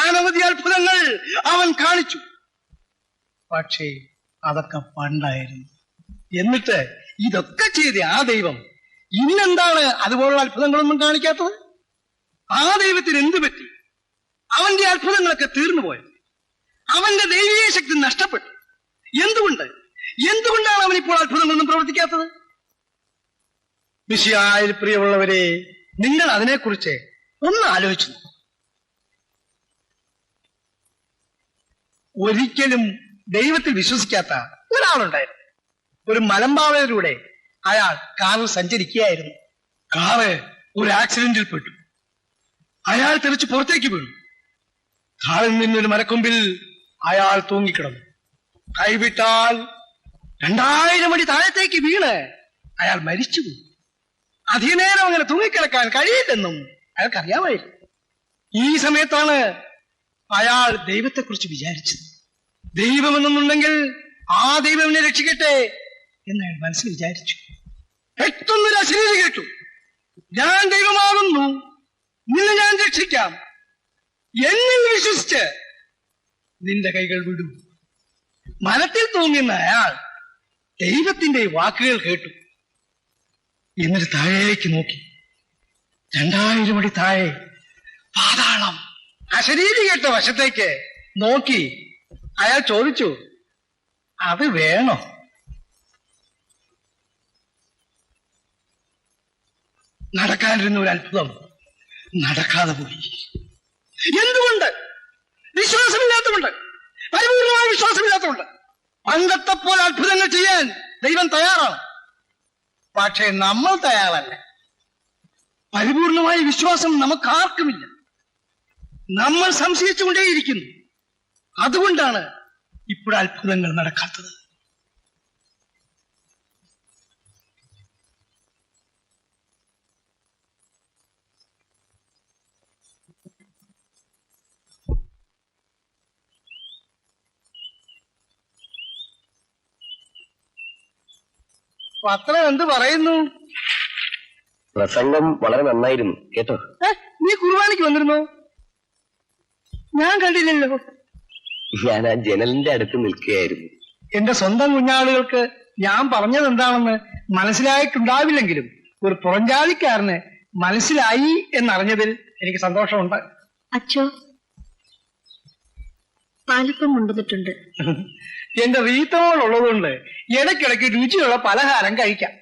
അനവധി അത്ഭുതങ്ങൾ അവൻ കാണിച്ചു. പക്ഷേ അതൊക്കെ പണ്ടായിരുന്നു. എന്നിട്ട് ഇതൊക്കെ ചെയ്ത ആ ദൈവം ഇന്നെന്താണ് അതുപോലുള്ള അത്ഭുതങ്ങളൊന്നും കാണിക്കാത്തത്? ആ ദൈവത്തിന് എന്ത് പറ്റി? അവന്റെ അത്ഭുതങ്ങളൊക്കെ തീർന്നുപോയത്. അവന്റെ ദൈവീയ ശക്തി നഷ്ടപ്പെട്ടു. എന്തുകൊണ്ടാണ് അവൻ ഇപ്പോൾ അത്ഭുതങ്ങളൊന്നും പ്രവർത്തിക്കാത്തത്? മിശിഹായിൽ പ്രിയമുള്ളവരെ, നിങ്ങൾ അതിനെക്കുറിച്ച് ഒന്ന് ആലോചിച്ചു. ഒരിക്കലും ദൈവത്തിൽ വിശ്വസിക്കാത്ത ഒരാളുണ്ടായിരുന്നു. ഒരു മലമ്പാതയിലൂടെ അയാൾ കാറിൽ സഞ്ചരിക്കുകയായിരുന്നു. കാറ് ഒരു ആക്സിഡന്റിൽ പെട്ടു. അയാൾ തെറിച്ച് പുറത്തേക്ക് വീണു. കാറിൽ നിന്നൊരു മരക്കൊമ്പിൽ അയാൾ തൂങ്ങിക്കിടന്നു. കൈവിട്ടാൽ 2000 അടി താഴത്തേക്ക് വീണ് അയാൾ മരിച്ചുപോയി. അധികനേരം അങ്ങനെ തൂങ്ങിക്കിടക്കാൻ കഴിയില്ലെന്നും അയാൾക്കറിയാമായിരുന്നു. ഈ സമയത്താണ് അയാൾ ദൈവത്തെക്കുറിച്ച് വിചാരിച്ചത്. ദൈവമെന്നുണ്ടെങ്കിൽ ആ ദൈവം എന്നെ രക്ഷിക്കട്ടെ എന്ന് അയാൾ മനസ്സിൽ വിചാരിച്ചു. പെട്ടെന്നൊരു അശരീരി കേട്ടു. ഞാൻ ദൈവമാകുന്നു, നിന്നെ ഞാൻ രക്ഷിക്കാം, എന്നിൽ വിശ്വസിച്ച് നിന്റെ കൈകൾ വിടൂ. മരത്തിൽ തൂങ്ങുന്ന അയാൾ ദൈവത്തിന്റെ വാക്കുകൾ കേട്ടു. എന്നിട്ട് താഴേക്ക് നോക്കി. 2000 അടി താഴെ പാതാളം. അശരീരി കേട്ട വശത്തേക്ക് നോക്കി അയാൾ ചോദിച്ചു, അത് വേണോ? നടക്കാനിരുന്ന ഒരു അത്ഭുതം നടക്കാതെ പോയി. എന്തുകൊണ്ട്? വിശ്വാസമില്ലാത്തതുകൊണ്ട്, പരിപൂർണമായ വിശ്വാസമില്ലാത്തതുകൊണ്ട്. പണ്ടത്തെ പോലെ അത്ഭുതങ്ങൾ ചെയ്യാൻ ദൈവം തയ്യാറാണ്. പക്ഷേ നമ്മൾ തയ്യാറല്ല. പരിപൂർണമായ വിശ്വാസം നമുക്കാർക്കുമില്ല. നമ്മൾ സംശയിച്ചുകൊണ്ടേയിരിക്കുന്നു. അതുകൊണ്ടാണ് ഇപ്പോൾ അത്ഭുതങ്ങൾ നടക്കാത്തത്. പത്രം എന്ത് പറയുന്നു?
പ്രസംഗം വളരെ നന്നായിരുന്നു കേട്ടോ.
നീ കുർബാനയ്ക്ക് വന്നിരുന്നോ? ഞാൻ കണ്ടില്ലല്ലോ.
ഞാൻ ആ ജനലിന്റെ അടുത്ത് നിൽക്കുകയായിരുന്നു.
എന്റെ സ്വന്തം കുഞ്ഞാളുകൾക്ക് ഞാൻ പറഞ്ഞത് എന്താണെന്ന് മനസ്സിലായിട്ടുണ്ടാവില്ലെങ്കിലും ഒരു പുറംജാതിക്കാരന് മനസ്സിലായി എന്നറിഞ്ഞതിൽ എനിക്ക് സന്തോഷമുണ്ട്.
അച്ഛോ, പാലപ്പം കൊണ്ടുവന്നിട്ടുണ്ട്.
എന്റെ റീത്തമോൾ ഉള്ളതുകൊണ്ട് ഇടയ്ക്കിടയ്ക്ക് രുചിയുള്ള പലഹാരം കഴിക്കാം.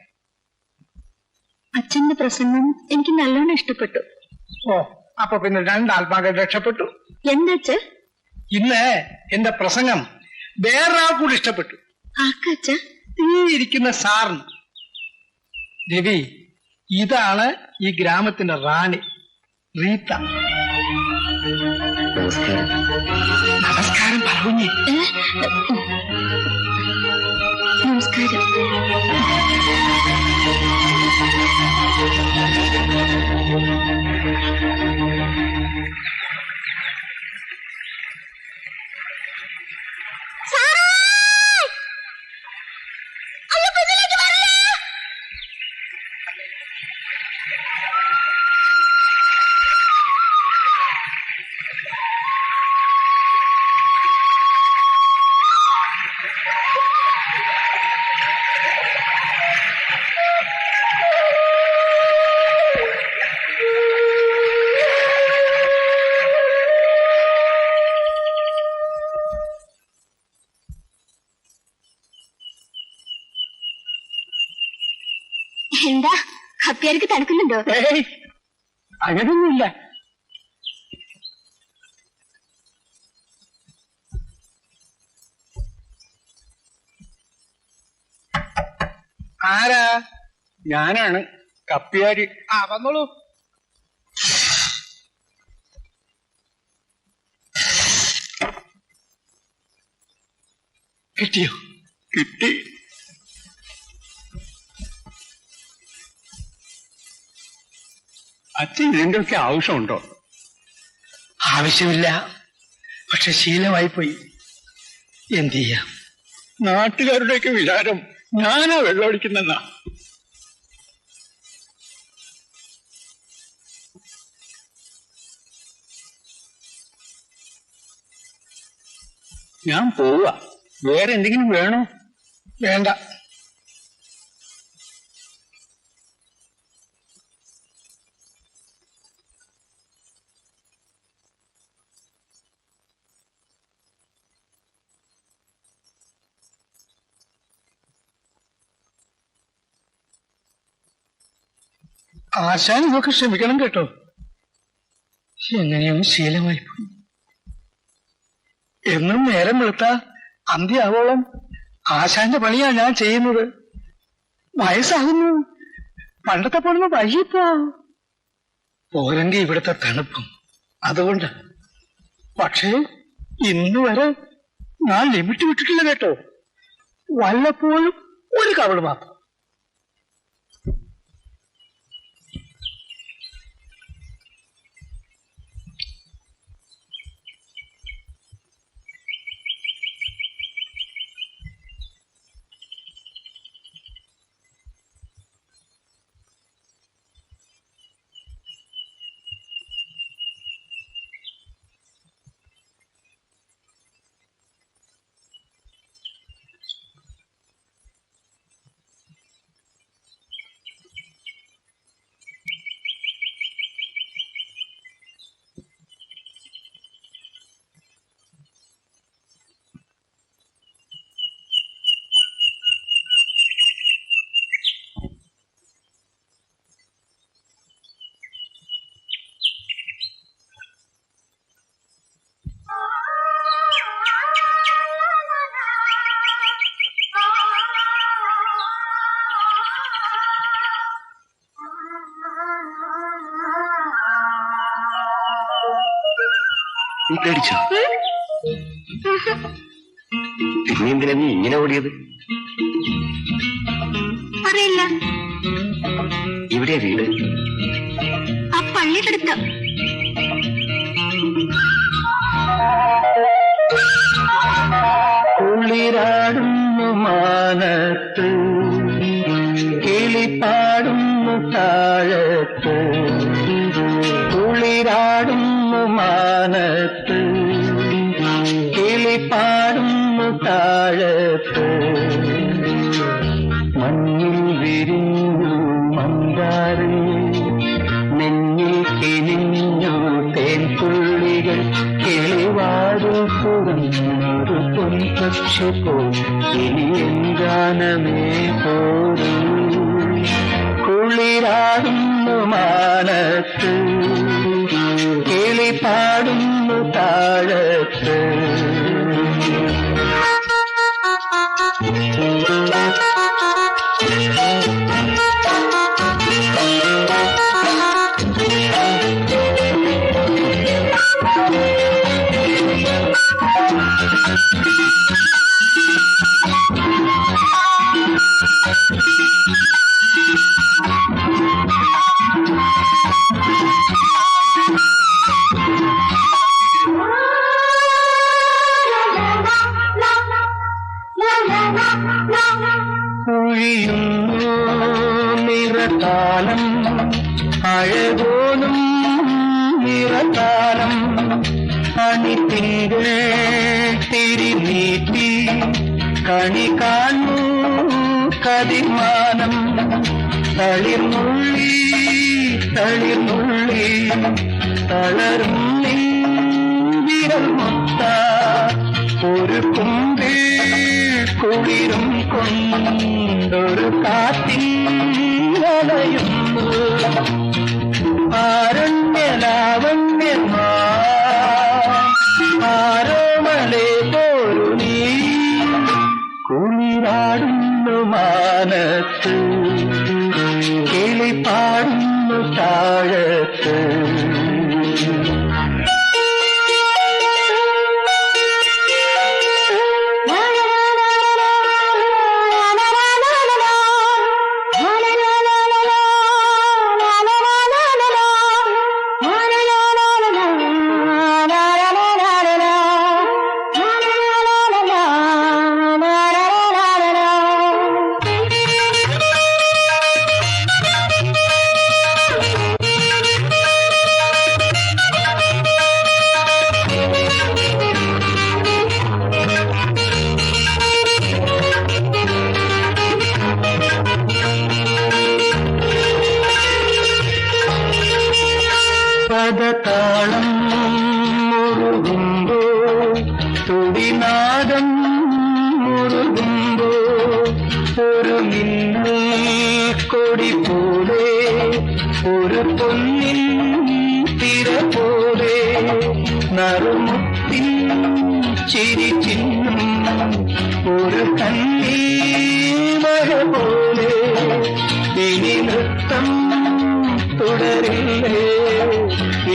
അച്ഛന്റെ പ്രസംഗം എനിക്ക് നല്ലോണം ഇഷ്ടപ്പെട്ടു.
ഓ, അപ്പൊ പിന്നെ രണ്ടാത്മാക്കൾ രക്ഷപ്പെട്ടു.
എന്താ?
ഇന്ന് എന്റെ പ്രസംഗം വേറൊരാൾ കൂടി ഇഷ്ടപ്പെട്ടു.
ആർക്കച്ച?
ഈ ഇരിക്കുന്ന സാറിന്. രവി, ഇതാണ് ഈ ഗ്രാമത്തിന്റെ റാണി റീത്ത.
നമസ്കാരം.
നമസ്കാരം പറഞ്ഞു.
നമസ്കാരം. എന്താ കപ്പിയാർക്ക് തണുക്കുന്നുണ്ടോ?
അങ്ങനൊന്നുമില്ല. ആരാ? ഞാനാണ് കപ്പിയാരി. വന്നോളൂ. കിട്ടിയോ? കിട്ടി. അച്ഛൻ ഇതിന്റെയൊക്കെ ആവശ്യമുണ്ടോ? ആവശ്യമില്ല, പക്ഷെ ശീലമായി പോയി. എന്ത് ചെയ്യാം? നാട്ടുകാരുടെയൊക്കെ വിചാരം ഞാനാ വെള്ളമടിക്കുന്നെന്നാ. ഞാൻ പോവാ. വേറെ എന്തെങ്കിലും വേണോ? വേണ്ട. ആശാൻ ഇതൊക്കെ ക്ഷമിക്കണം കേട്ടോ. എങ്ങനെയും ശീലമായി പോയി. എന്നും നേരം വെളുത്ത അന്ത്യാവോളം ആശാന്റെ പണിയാ ഞാൻ ചെയ്യുന്നത്. വയസ്സാകുന്നു. പണ്ടത്തെ പോലെ വൈകിപ്പോ പോരെങ്കിൽ ഇവിടുത്തെ തണുപ്പും. അതുകൊണ്ട് പക്ഷേ ഇന്ന് വരെ ഞാൻ ലിമിറ്റ് വിട്ടിട്ടില്ല കേട്ടോ. വല്ലപ്പോഴും ഒരു കവള് മാത്രം.
നീ പേടിച്ചോ? പിന്നെ എന്തിനാ നീ ഇങ്ങനെ ഓടിയത്?
അറിയില്ല.
ഇവിടെയാ വീട്?
ആ പള്ളിക്കടുത്ത്.
കുളിരാടുന്നു മാനത്ത്, കിളിപ്പാടുന്നു താഴത്ത്. കുളിരാടുന്നു മാനത്ത്, കിളിപ്പാടുന്നു താഴത്ത്. മഞ്ഞിൽ വിരിഞ്ഞു മന്ദാരം, നെഞ്ഞിൽ കിനിഞ്ഞു തേൻപുള്ളികൾ. കിളിവാതിൽ തുറന്നൊരു പൊൻപക്ഷി പോൽ ഇനി ഗാനമേ പോരൂ. കുളിരാടുന്നു മാനത്ത്, കിളിപ്പാടുന്നു താഴത്ത്. കുഴിയുന്നു നിറകാലം, അഴകോലും നിറകാലം. അണിത്തിങ്കൾ തിരിനീട്ടി കണി കാണു കതിമാനം. തളിർമുള്ളി തളിർമുള്ളി തളരും വിരൽ മുത്ത. ഒരു കുമ്പിൽ കുളിരും കൊണ്ടൊരു കാറ്റിൽ വലയുന്നു. ആരണ്യലാവണ്യമാ ആരോമലേ പോരു നീ. കുളിരാടുന്നു മാനത്ത്, കിളിപ്പാടുന്നു താഴത്ത്. പദതാളം മുറുകുമ്പോ, തുടിനാദം മുറുകുമ്പോ. ഒരു മിന്നൽ കൊടി പോലെ, ഒരു പൊന്നിൻ തിര പോലെ. നറുമുത്തിൻ ചിരി ചിഹ്നം ഒരു കണ്ണീമഴ പോലെ. ഇനി നൃത്തം തുടരില്ലേ,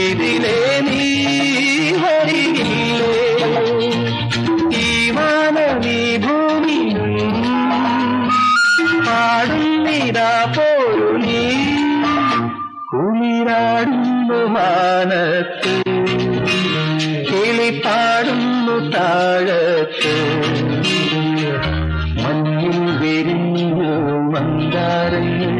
ഇതിലേ നീ വരികില്ലേ. ഈ വാനീ ഭൂമി പാടുന്നിതാ പോരു നീ. കുളിരാടുന്നു മാനത്ത്, കിളിപ്പാടുന്നു താഴത്ത്. മഞ്ഞിൽ വിരിഞ്ഞു മന്ദാരങ്ങൾ,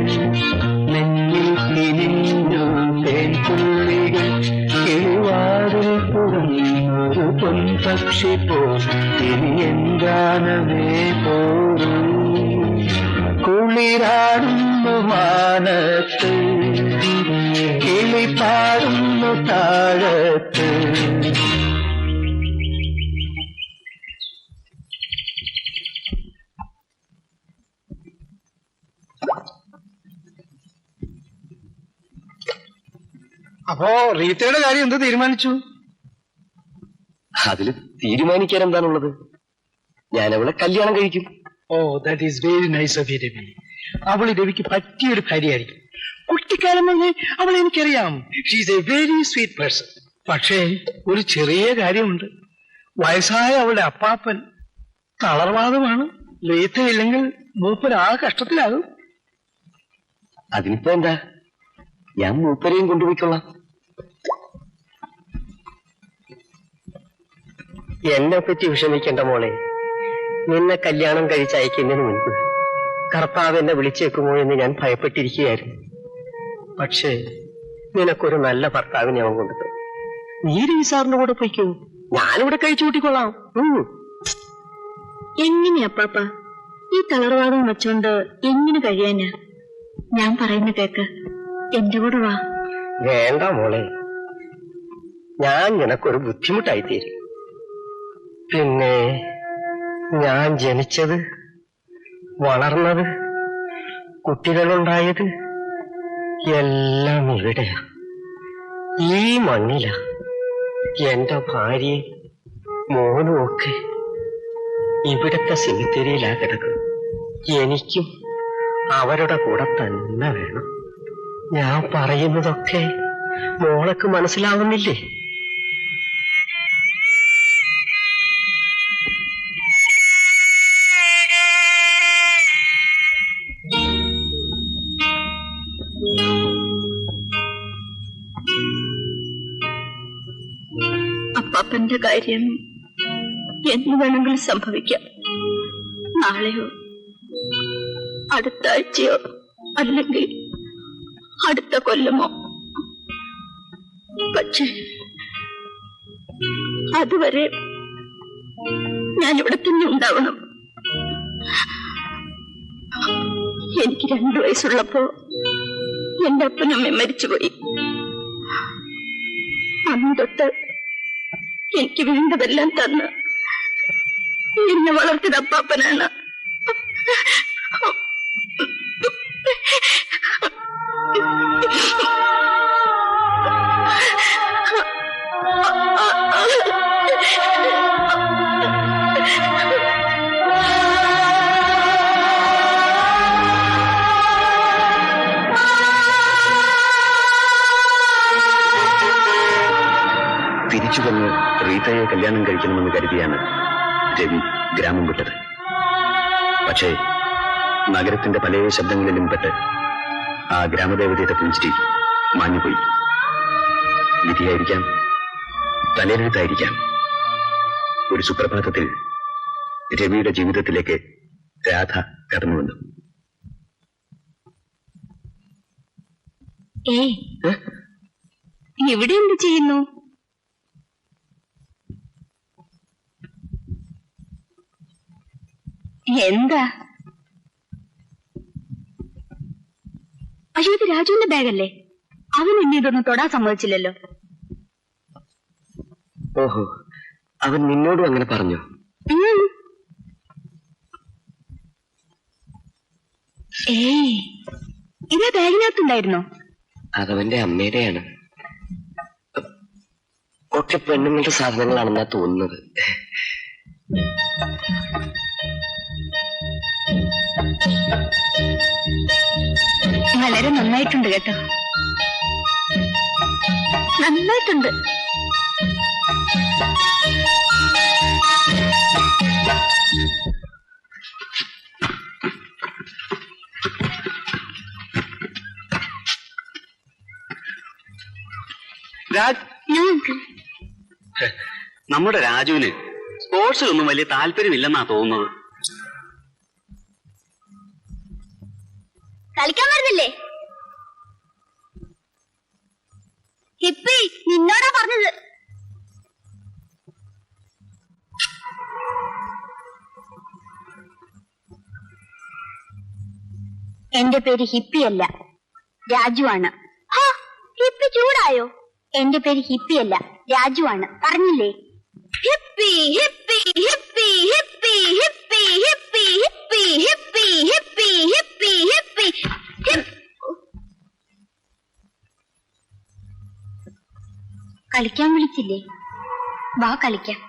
നെഞ്ഞിൽ കിനിഞ്ഞു തേൻപുള്ളികൾ. കിളിവാതിൽ തുറന്നൊരു പൊൻപക്ഷി പോൽ ഇനി ഗാനമേ പോരൂ. കുളിരാടുന്നു മാനത്ത്, കിളിപ്പാടുന്നു താഴത്ത്. അപ്പോ റീത്തയുടെ കാര്യം എന്ത് തീരുമാനിച്ചു?
അതില് തീരുമാനിക്കാൻ എന്താണുള്ളത്? ഞാൻ അവളെ കല്യാണം കഴിക്കും.
Oh, that is very nice of you Ravi. അവൾ രവിക്ക് പറ്റിയൊരു ഭാര്യയായിരിക്കും. കുട്ടിക്കാലം തന്നെ അവളെ എനിക്കറിയാം. She is a very sweet person. പക്ഷേ ഒരു ചെറിയ കാര്യമുണ്ട്. വയസ്സായ അവളുടെ അപ്പാപ്പൻ തളർവാദമാണ്. റീത്തയില്ലെങ്കിൽ മൂപ്പൻ ആ കഷ്ടത്തിലാകും.
അതിനിപ്പോ എന്താ, ഞാൻ മൂപ്പരെയും കൊണ്ടുപോയിക്കൊള്ളാം. എന്നെ പറ്റി വിഷമിക്കേണ്ട മോളെ. നിന്നെ കല്യാണം കഴിച്ചയക്കുന്നതിന് മുൻപ് കർത്താവ് എന്നെ വിളിച്ചേക്കുമോ എന്ന് ഞാൻ ഭയപ്പെട്ടിരിക്കുകയായിരുന്നു. പക്ഷേ നിനക്കൊരു നല്ല ഭർത്താവിനെ അവൻ കൊണ്ടുപോയി. നീ രവിസാറിന്റെ കൂടെ പോയിക്കോ, ഞാനിവിടെ കഴിച്ചു കൂട്ടിക്കൊള്ളാം.
എങ്ങനെയാ പാപ്പ ഈ തളർവാദം വെച്ചോണ്ട് എങ്ങനെ കഴിയാനാ? ഞാൻ പറയുന്ന കേക്ക്, എന്റെ കൂടെ വാ.
വേണ്ട മോളെ, ഞാൻ നിനക്കൊരു ബുദ്ധിമുട്ടായിത്തീരും. പിന്നെ ഞാൻ ജനിച്ചത്, വളർന്നത്, കുട്ടികളുണ്ടായത് എല്ലാം ഇവിടെയാ, ഈ മണ്ണിലാ. എന്റെ ഭാര്യയും മോനും ഒക്കെ ഇവിടത്തെ സെമിത്തേരിയിലാ കിടക്കും. എനിക്കും അവരുടെ കൂടെ തന്നെ വേണം. ഞാൻ പറയുന്നതൊക്കെ മോളക്ക് മനസ്സിലാവുന്നില്ലേ?
അപ്പാപ്പന്റെ കാര്യം എന്ന് വേണമെങ്കിലും സംഭവിക്കാം. നാളെയോ അടുത്ത ആഴ്ചയോ അല്ലെങ്കിൽ അടുത്ത കൊല്ലമോ. പക്ഷേ അതുവരെ ഞാനിവിടെ തന്നെ ഉണ്ടാവണം. എനിക്ക് 2 വയസ്സുള്ളപ്പോ എന്റെ അപ്പനമ്മ മരിച്ചുപോയി. അന്ന് തൊട്ട് എനിക്ക് വേണ്ടതെല്ലാം തന്ന് എന്നെ വളർത്തിയത് അപ്പാപ്പനാണ്.
തിരിച്ചു വന്ന് റീത്തയെ കല്യാണം കഴിക്കണമെന്ന് കരുതിയാണ് രവി ഗ്രാമം വിട്ടത്. പക്ഷേ നഗരത്തിന്റെ പല ശബ്ദങ്ങളിലും പെട്ട് ആ ഗ്രാമദേവതയുടെ പുഞ്ചിരി മാഞ്ഞുപോയി. വിധിയായിരിക്കാം, തലേലെഴുത്തായിരിക്കാം. ഒരു സുപ്രഭാതത്തിൽ രവിയുടെ ജീവിതത്തിലേക്ക് രാധ കടന്നു വന്നു.
ഇവിടെ എന്ത് ചെയ്യുന്നു? എന്താ? അയ്യോ, ഇത് രാജുവിന്റെ ബാഗല്ലേ? അവൻ എന്നെ ഇതൊന്നും തൊടാൻ സമ്മതിച്ചില്ലല്ലോ.
ഓഹോ, അവൻ നിന്നോടും അങ്ങനെ പറഞ്ഞു?
ഏയ്, ഇതാ ബാഗിനകത്തുണ്ടായിരുന്നോ?
അതവന്റെ അമ്മയുടെയാണ്. ഒക്കെ പെണ്ണുങ്ങളുടെ സാധനങ്ങളാണെന്നാ തോന്നുന്നത്.
വളരെ നന്നായിട്ടുണ്ട് കേട്ടോ, നന്നായിട്ടുണ്ട്.
നമ്മുടെ രാജുവിന് സ്പോർട്സിലൊന്നും വലിയ താല്പര്യമില്ലെന്നാ തോന്നുന്നത്.
കളിക്കാൻ വരുന്നില്ലേ? ഹിപ്പി, നിന്നോടാ പറഞ്ഞത്. എന്റെ പേര് ഹിപ്പിയല്ല, രാജുവാണ്. ഹിപ്പി ചൂടായോ? എന്റെ പേര് ഹിപ്പിയല്ല, രാജുവാണ്. പറഞ്ഞില്ലേ? Hippie hippie hippie hippie hippie hippie hippie hippie hippie hippie hippie. കളിക്കാൻ വിളിച്ചില്ലേ? വാ കളിക്കാം.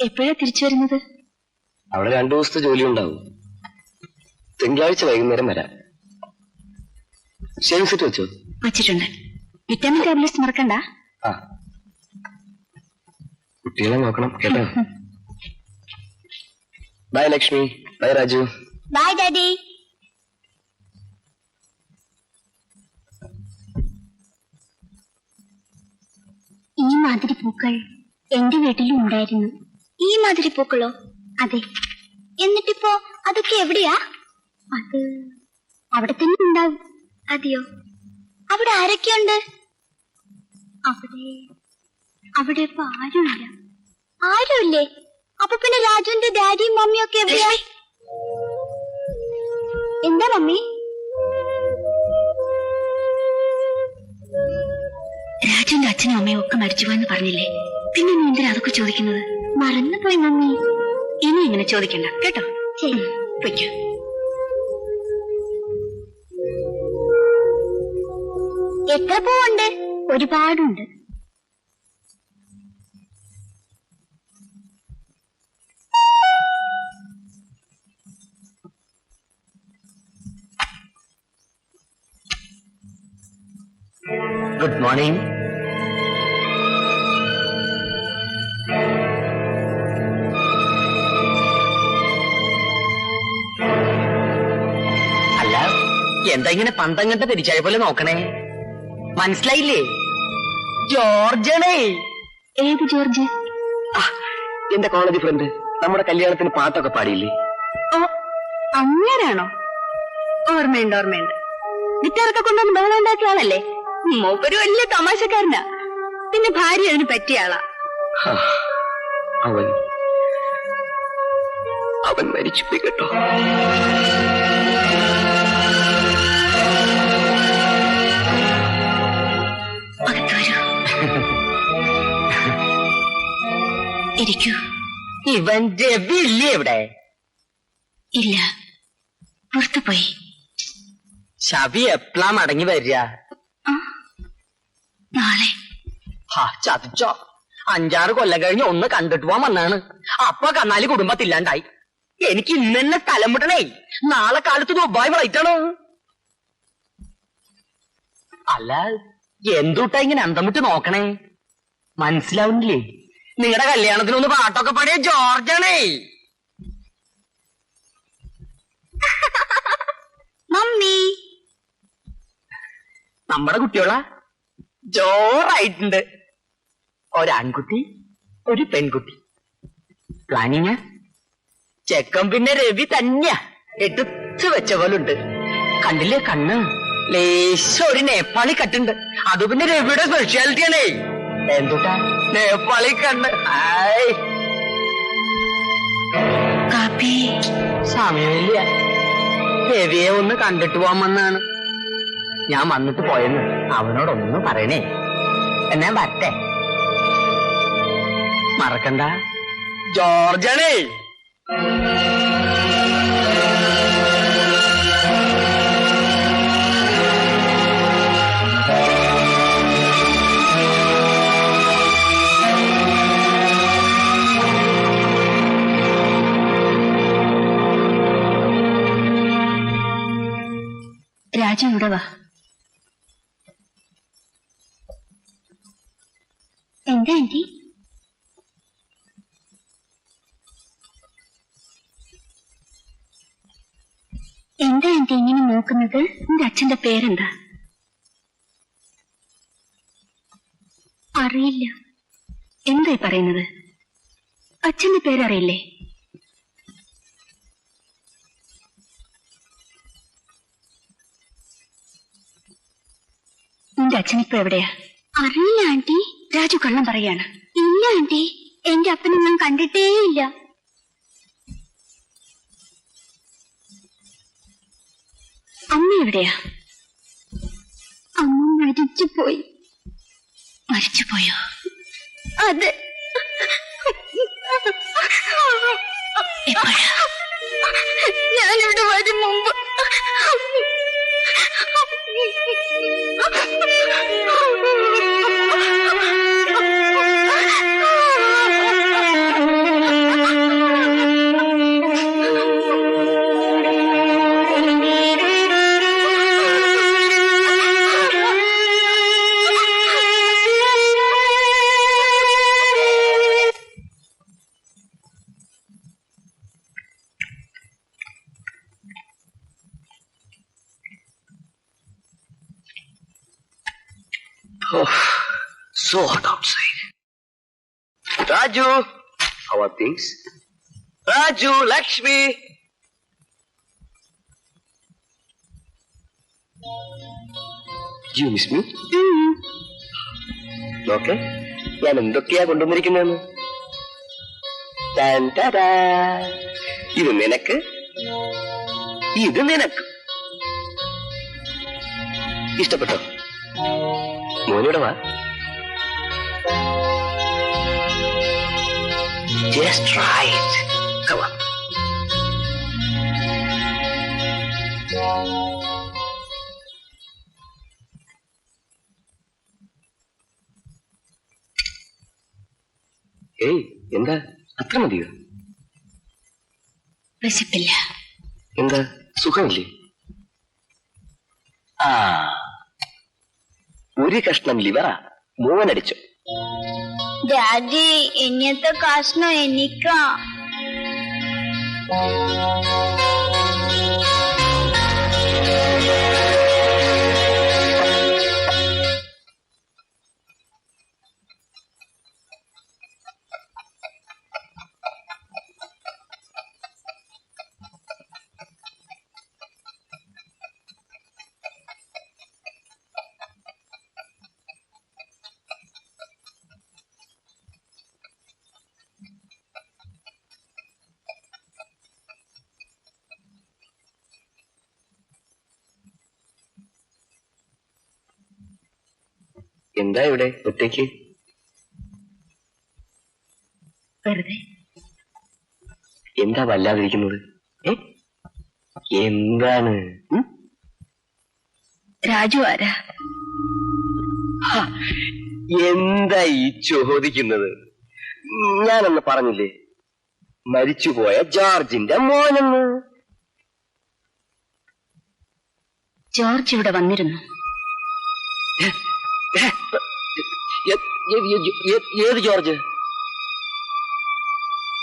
എപ്പോഴാ തിരിച്ചു വരുന്നത്?
അവിടെ 2 ദിവസത്തെ ജോലി ഉണ്ടാവും. തിങ്കളാഴ്ച വൈകുന്നേരം വരാം. ഷേവിംഗ് സെറ്റ് വെച്ചോ?
വച്ചിട്ടുണ്ട്. വിറ്റാമിൻ ടാബ്ലറ്റ്സ് മറക്കണ്ട.
ആ, കുട്ടികളെ നോക്കണം കേട്ടോ. Bye Lakshmi. Bye Raju.
Bye daddy. ഈ മാതിരി പൂക്കൾ എന്റെ വീട്ടിലും ഉണ്ടായിരുന്നു. ഈ മാതിരി പൂക്കളോ? അതെ. എന്നിട്ടിപ്പോ അതൊക്കെ എവിടെയാ? അത് അവിടെ തന്നെ ഉണ്ടാവും. അതെയോ? അവിടെ ആരൊക്കെയുണ്ട്? അവിടെ ഇപ്പൊ ആരുമില്ല. ആരുമില്ലേ? അപ്പൊ പിന്നെ രാജുവിന്റെ ഡാഡിയും മമ്മിയും ഒക്കെ എവിടെയാ? എന്താ മമ്മി?
രാജുവിന്റെ അച്ഛനും അമ്മയും ഒക്കെ മരിച്ചുപോയെന്ന് പറഞ്ഞില്ലേ? പിന്നെ നീ എന്തിനാ അതൊക്കെ ചോദിക്കുന്നത്?
മറന്നുപോയി മമ്മി.
ഇനി ഇങ്ങനെ ചോദിക്കണ്ട കേട്ടോ.
ശരി,
പൊയ്ക്കോ.
എത്ര പൂവുണ്ട്? ഒരുപാടുണ്ട്.
Good morning.
അല്ല, എന്താ ഇങ്ങനെ പന്തങ്ങട്ട തിരിച്ചായ പോലെ നോക്കണേ? മനസ്സിലായില്ലേ? ജോർജണേ.
ഏത് ജോർജ്?
എന്റെ കോളേജ് ഫ്രണ്ട്. നമ്മുടെ കല്യാണത്തിന് പാട്ടൊക്കെ പാടിയില്ലേ?
ഓ, അങ്ങനെയാണോ? ഓർമ്മയുണ്ട്, ഓർമ്മയുണ്ട്. ഗിറ്റാറൊക്കെ കൊണ്ടുവന്ന് ബഹളം ഉണ്ടാക്കിയ ആളല്ലേ? മൂപ്പര് വലിയ തമാശക്കാരനാ. പിന്നെ ഭാര്യ അതിന് പറ്റിയ ആളാ.
ഹാ, അവൻ മരിച്ചുപോയി കേട്ടോ.
അകത്ത് വരൂ. ഇരിക്കൂ.
ഇവൻ രവി ഇല്ലേ ഇവിടെ?
ഇല്ല, പുറത്തു പോയി.
ശവി എപ്പളാ മടങ്ങി വരിക?
നാളെ.
ചതിച്ചോ? 5-6 കൊല്ലം കഴിഞ്ഞ് ഒന്ന് കണ്ടിട്ട് പോവാൻ വന്നാണ്. അപ്പൊ കന്നാലി കുടുംബത്തില്ലാണ്ടായി. എനിക്ക് ഇന്ന് തന്നെ സ്ഥലം വിട്ടണേ. നാളെ കാലത്ത് ദുബായ് ഫ്ലൈറ്റാണ്. അല്ല, എന്തുട്ടാ ഇങ്ങനെ അന്തം വിട്ട് നോക്കണേ? മനസ്സിലാവുന്നില്ലേ? നിങ്ങളുടെ കല്യാണത്തിനൊന്ന് പാട്ടൊക്കെ പാടിയ ജോർജാണേ.
മമ്മി,
നമ്മുടെ കുട്ടികളാ ജോറായിട്ടുണ്ട്. ഒരാൺകുട്ടി, ഒരു പെൺകുട്ടി. പ്ലാനിങ് ചെക്കൻ പിന്നെ രവി തന്നെയാ. എടുത്തു വെച്ച പോലുണ്ട്. കണ്ടില്ലേ കണ്ണ്? ലേശം ഒരു നേപ്പാളി കട്ടുണ്ട്. അത് പിന്നെ രവിയുടെ സ്പെഷ്യാലിറ്റിയാണേ. എന്തുട്ടാ നേപ്പാളി കണ്ണ്?
കാപ്പി
സമയമില്ല. രവിയെ ഒന്ന് കണ്ടിട്ട് പോവാൻ വന്നാണ്. ഞാൻ വന്നിട്ട് പോയെന്ന് അവനോടൊന്നും പറയണേ. എന്നാ വരട്ടെ. മറക്കണ്ട, ജോർജാണേ.
രാജു ഇവിടെ വാ.
എന്താ ആന്റി? എന്താ ആന്റി ഇങ്ങനെ നോക്കുന്നത്?
നിന്റെ അച്ഛന്റെ പേരെന്താ?
അറിയില്ല.
എന്തായി പറയുന്നത്? അച്ഛന്റെ പേരറിയില്ലേ? നിന്റെ അച്ഛനിപ്പോ എവിടെയാ?
അറിയില്ല ആന്റി.
രാജു കള്ളം പറയാണ്.
ഇല്ല ആന്റി, എന്റെ അപ്പനെ ഞാൻ കണ്ടിട്ടേ ഇല്ല.
അമ്മ എവിടെയാ?
അമ്മ മരിച്ചുപോയി.
മരിച്ചുപോയോ?
അതെ.
എപ്പോഴാ?
ഞാനിവിടെ വരും മുമ്പ്.
Oh, so hot outside. Raju, how are things? Raju, Lakshmi. Do you miss me? Okay. ഞാൻ എന്തൊക്കെയാ കൊണ്ടുവന്നിരിക്കുന്നതെന്ന്. Tan tada. ഇത് നിനക്ക്, ഇത് നിനക്ക്. ഇഷ്ടപ്പെട്ടോ? മോനോട് വാ. Just right. Come on. ഏയ്, എന്താ അത്ര മതിയോ?
വിശപ്പില്ല.
എന്താ സുഖമില്ലേ? ആ, ഒരു കഷ്ണം ലിവറാ മോനടിച്ചു.
ഡാഡി, ഇന്നത്തെ കഷ്ണം എനിക്കാ.
എന്താ ഇവിടെ ഒറ്റയ്ക്ക്?
വെറുതെ.
എന്താ വല്ലാതിരിക്കുന്നത്? എന്താണ്?
രാജു ആരാ?
എന്താ ഈ ചോദിക്കുന്നത്? ഞാനന്ന് പറഞ്ഞില്ലേ, മരിച്ചുപോയ ജോർജിന്റെ മോനെന്ന്.
ജോർജ് ഇവിടെ വന്നിരുന്നു.
ഏത് ജോർജ്?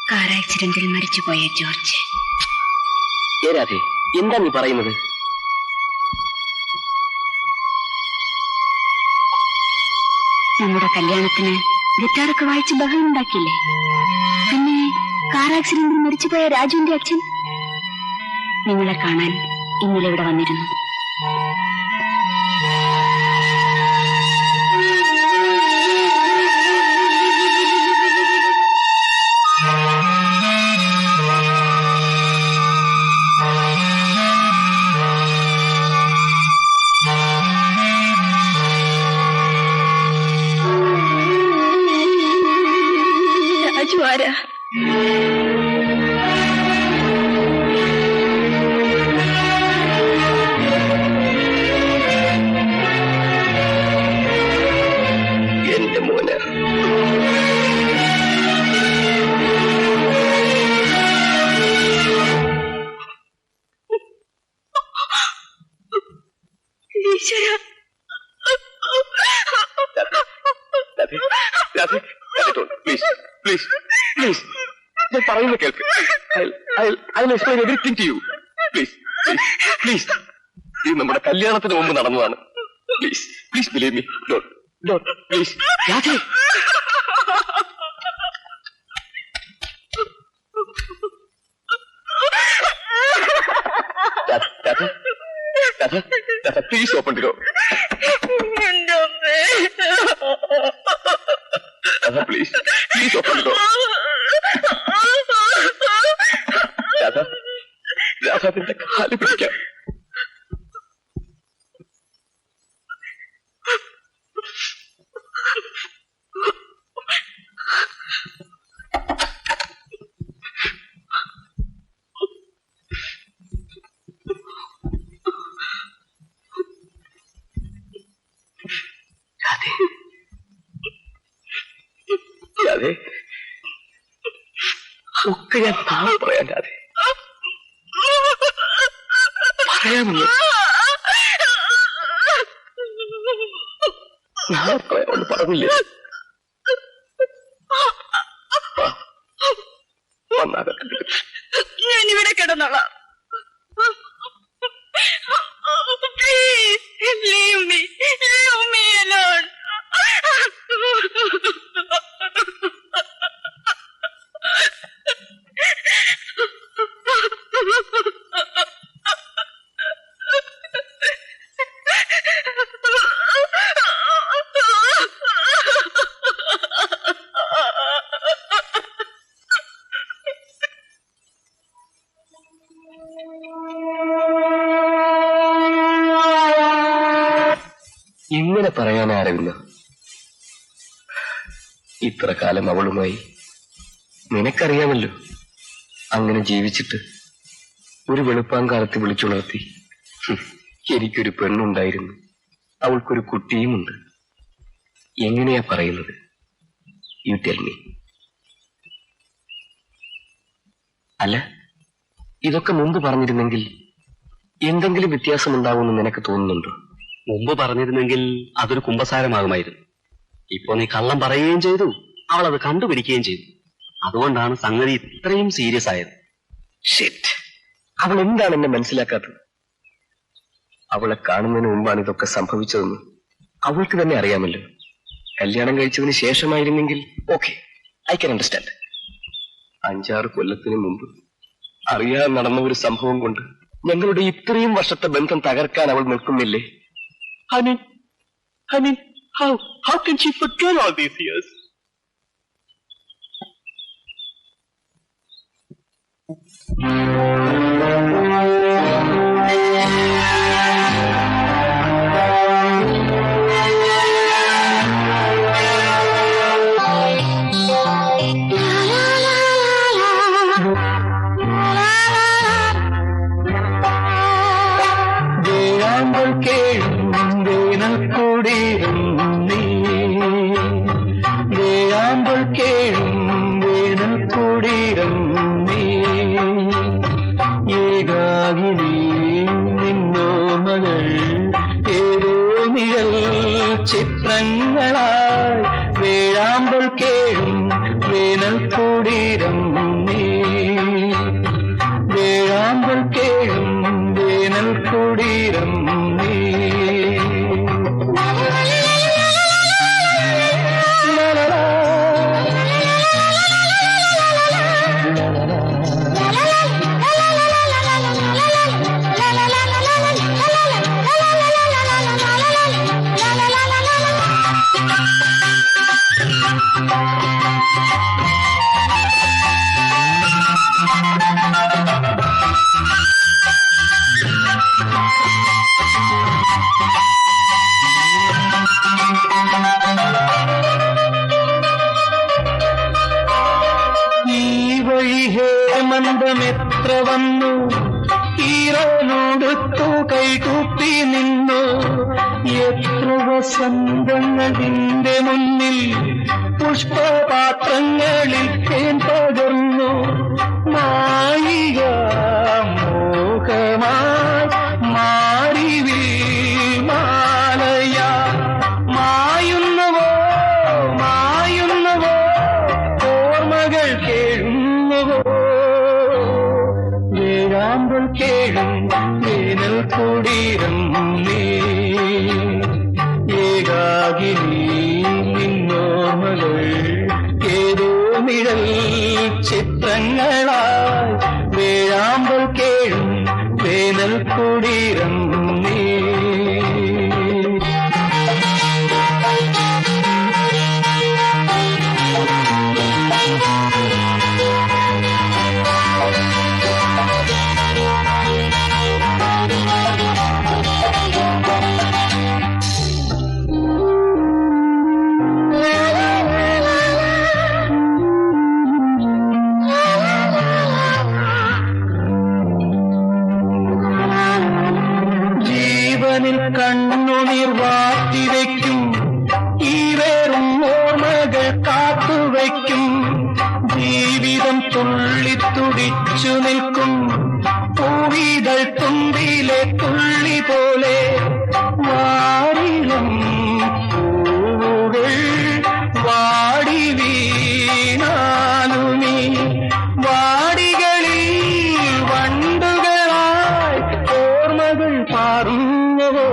കാർ ആക്സിഡന്റിൽ മരിച്ചുപോയ ജോർജ്.
ഏരാതെ, എന്താ നീ പറയുന്നത്?
നമ്മുടെ കല്യാണത്തിന് ഗിറ്റാറൊക്കെ വായിച്ച് ബഹളം ഉണ്ടാക്കിയില്ലേ? പിന്നെ കാർ ആക്സിഡന്റിൽ മരിച്ചുപോയ രാജുവിന്റെ അച്ഛൻ നിങ്ങളെ കാണാൻ ഇന്നലെ ഇവിടെ വന്നിരുന്നു. രാജു ആരാ?
എന്റെ മോന്. പ്ലീസ് പ്ലീസ്, ഞാൻ പറയുന്ന കേൾക്ക്. I'll explain everything to you. Please please, ഇത് നമ്മുടെ കല്യാണത്തിന് മുമ്പ് നടന്നതാണ്. Please please believe me. Don't please. രാജേ, please open the door. Please please open door. Radha നിന്റെ കാല് പിടിക്കാം. രാധേ, ഒക്കെ ഞാൻ നാളെ പറയാം. രാധേ, പറയാമെന്ന് നാളെ പറയാമെന്ന് പറഞ്ഞില്ലേ? വന്നാകട്ടെ,
ഞാനിവിടെ കിടന്നോളാം. Please, leave me alone.
ഇങ്ങനെ പറയാനാരവില്ല. ഇത്ര കാലം അവളുമായി നിനക്കറിയാമല്ലോ, അങ്ങനെ ജീവിച്ചിട്ട് ഒരു വെളുപ്പാങ്കാലത്ത് വിളിച്ചുണർത്തി എനിക്കൊരു പെണ്ണുണ്ടായിരുന്നു, അവൾക്കൊരു കുട്ടിയുമുണ്ട്. എങ്ങനെയാ പറയുന്നത്? You tell me. അല്ല, ഇതൊക്കെ മുമ്പ് പറഞ്ഞിരുന്നെങ്കിൽ എന്തെങ്കിലും വ്യത്യാസമുണ്ടാവുമെന്ന് നിനക്ക് തോന്നുന്നുണ്ടോ?
മുമ്പ് പറഞ്ഞിരുന്നെങ്കിൽ അതൊരു കുമ്പസാരമാകുമായിരുന്നു. ഇപ്പോ നീ കള്ളം പറയുകയും ചെയ്തു, അവൾ അത് കണ്ടുപിടിക്കുകയും ചെയ്തു. അതുകൊണ്ടാണ് സംഗതി ഇത്രയും സീരിയസ് ആയത്.
ഷിറ്റ്, അവൾ എന്താണ് എന്നെ മനസ്സിലാക്കാത്തത്? അവളെ കാണുന്നതിന് മുമ്പാണ് ഇതൊക്കെ സംഭവിച്ചതെന്ന് അവൾക്ക് തന്നെ അറിയാമല്ലോ. കല്യാണം കഴിച്ചതിന് ശേഷമായിരുന്നെങ്കിൽ ഓക്കെ, ഐ ക്യാൻ അണ്ടർസ്റ്റാൻഡ്. 5-6 കൊല്ലത്തിന് മുമ്പ് അറിയാതെ നടന്ന ഒരു സംഭവം കൊണ്ട് ഞങ്ങളുടെ ഇത്രയും വർഷത്തെ ബന്ധം തകർക്കാൻ അവൾ നിൽക്കുന്നില്ലേ?
I mean, how can she forget all these years?
ചിത്രങ്ങളായി വേഴാമ്പൽ കേഴും വേനൽ കൂടിരം നീ, വേഴാമ്പൽ കേഴും വേനൽ കൂടിരം നീ. ഹേമന്തമെത്ര വന്നു, ഈറനോടുത്തു കൈകൂപ്പി നിന്നു. എത്ര വസന്തങ്ങളിന്റെ മുന്നിൽ പുഷ്പപാത്രങ്ങളിൽ തേൻ പകർന്നു. മായിക മോഹമായി മാറിവിൽ മാലയാ, മായുന്നുവോ മായുന്നുവോ ഓർമ്മകൾ കേഴുന്നുവോ. വേഴാമ്പൽ കേഴും വേനൽ കൂടിരം നീ, ഏകാകിനി നിന്നോർമ്മകൾ ഏതോ നിഴൽ ചിത്രങ്ങളായി വേഴാമ്പൽ കേഴും വേനൽ കൂടിരം നീ. കണ്ണിൽ കണ്ണുനീർ വാട്ടിവെക്കും ഈ വേറും ഓർമ്മകൾ കാത്തുവയ്ക്കും ജീവിതം തുള്ളിത്തുടിച്ചു നിൽക്കും പൂവിതൾ തുമ്പിലെ തുള്ളി പോലെ വാരിളം പൂവുകൾ വാടി വീണാലുമീ വാടികളിൽ വണ്ടുകളായി ഓർമ്മകൾ പാറുന്നവോ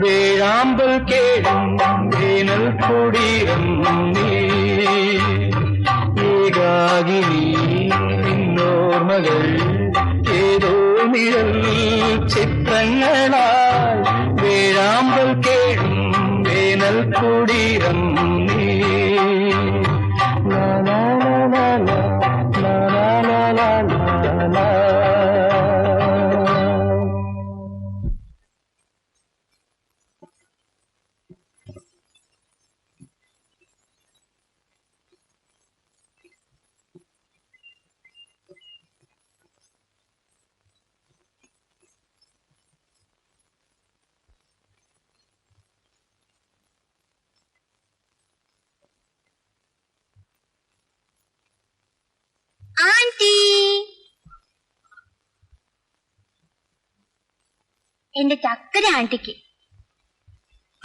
വേഴാമ്പൽ കേടും വേനൽ കൊടിയം ഏകാകിനി നിന്നോർമ്മകൾ ഏതോ നിഴൽ ചിത്രങ്ങളായി വേഴാമ്പൽ കേടും വേനൽ കൊടിയം
ആന്റി, എന്റെ ചക്കര ആന്റിക്ക്.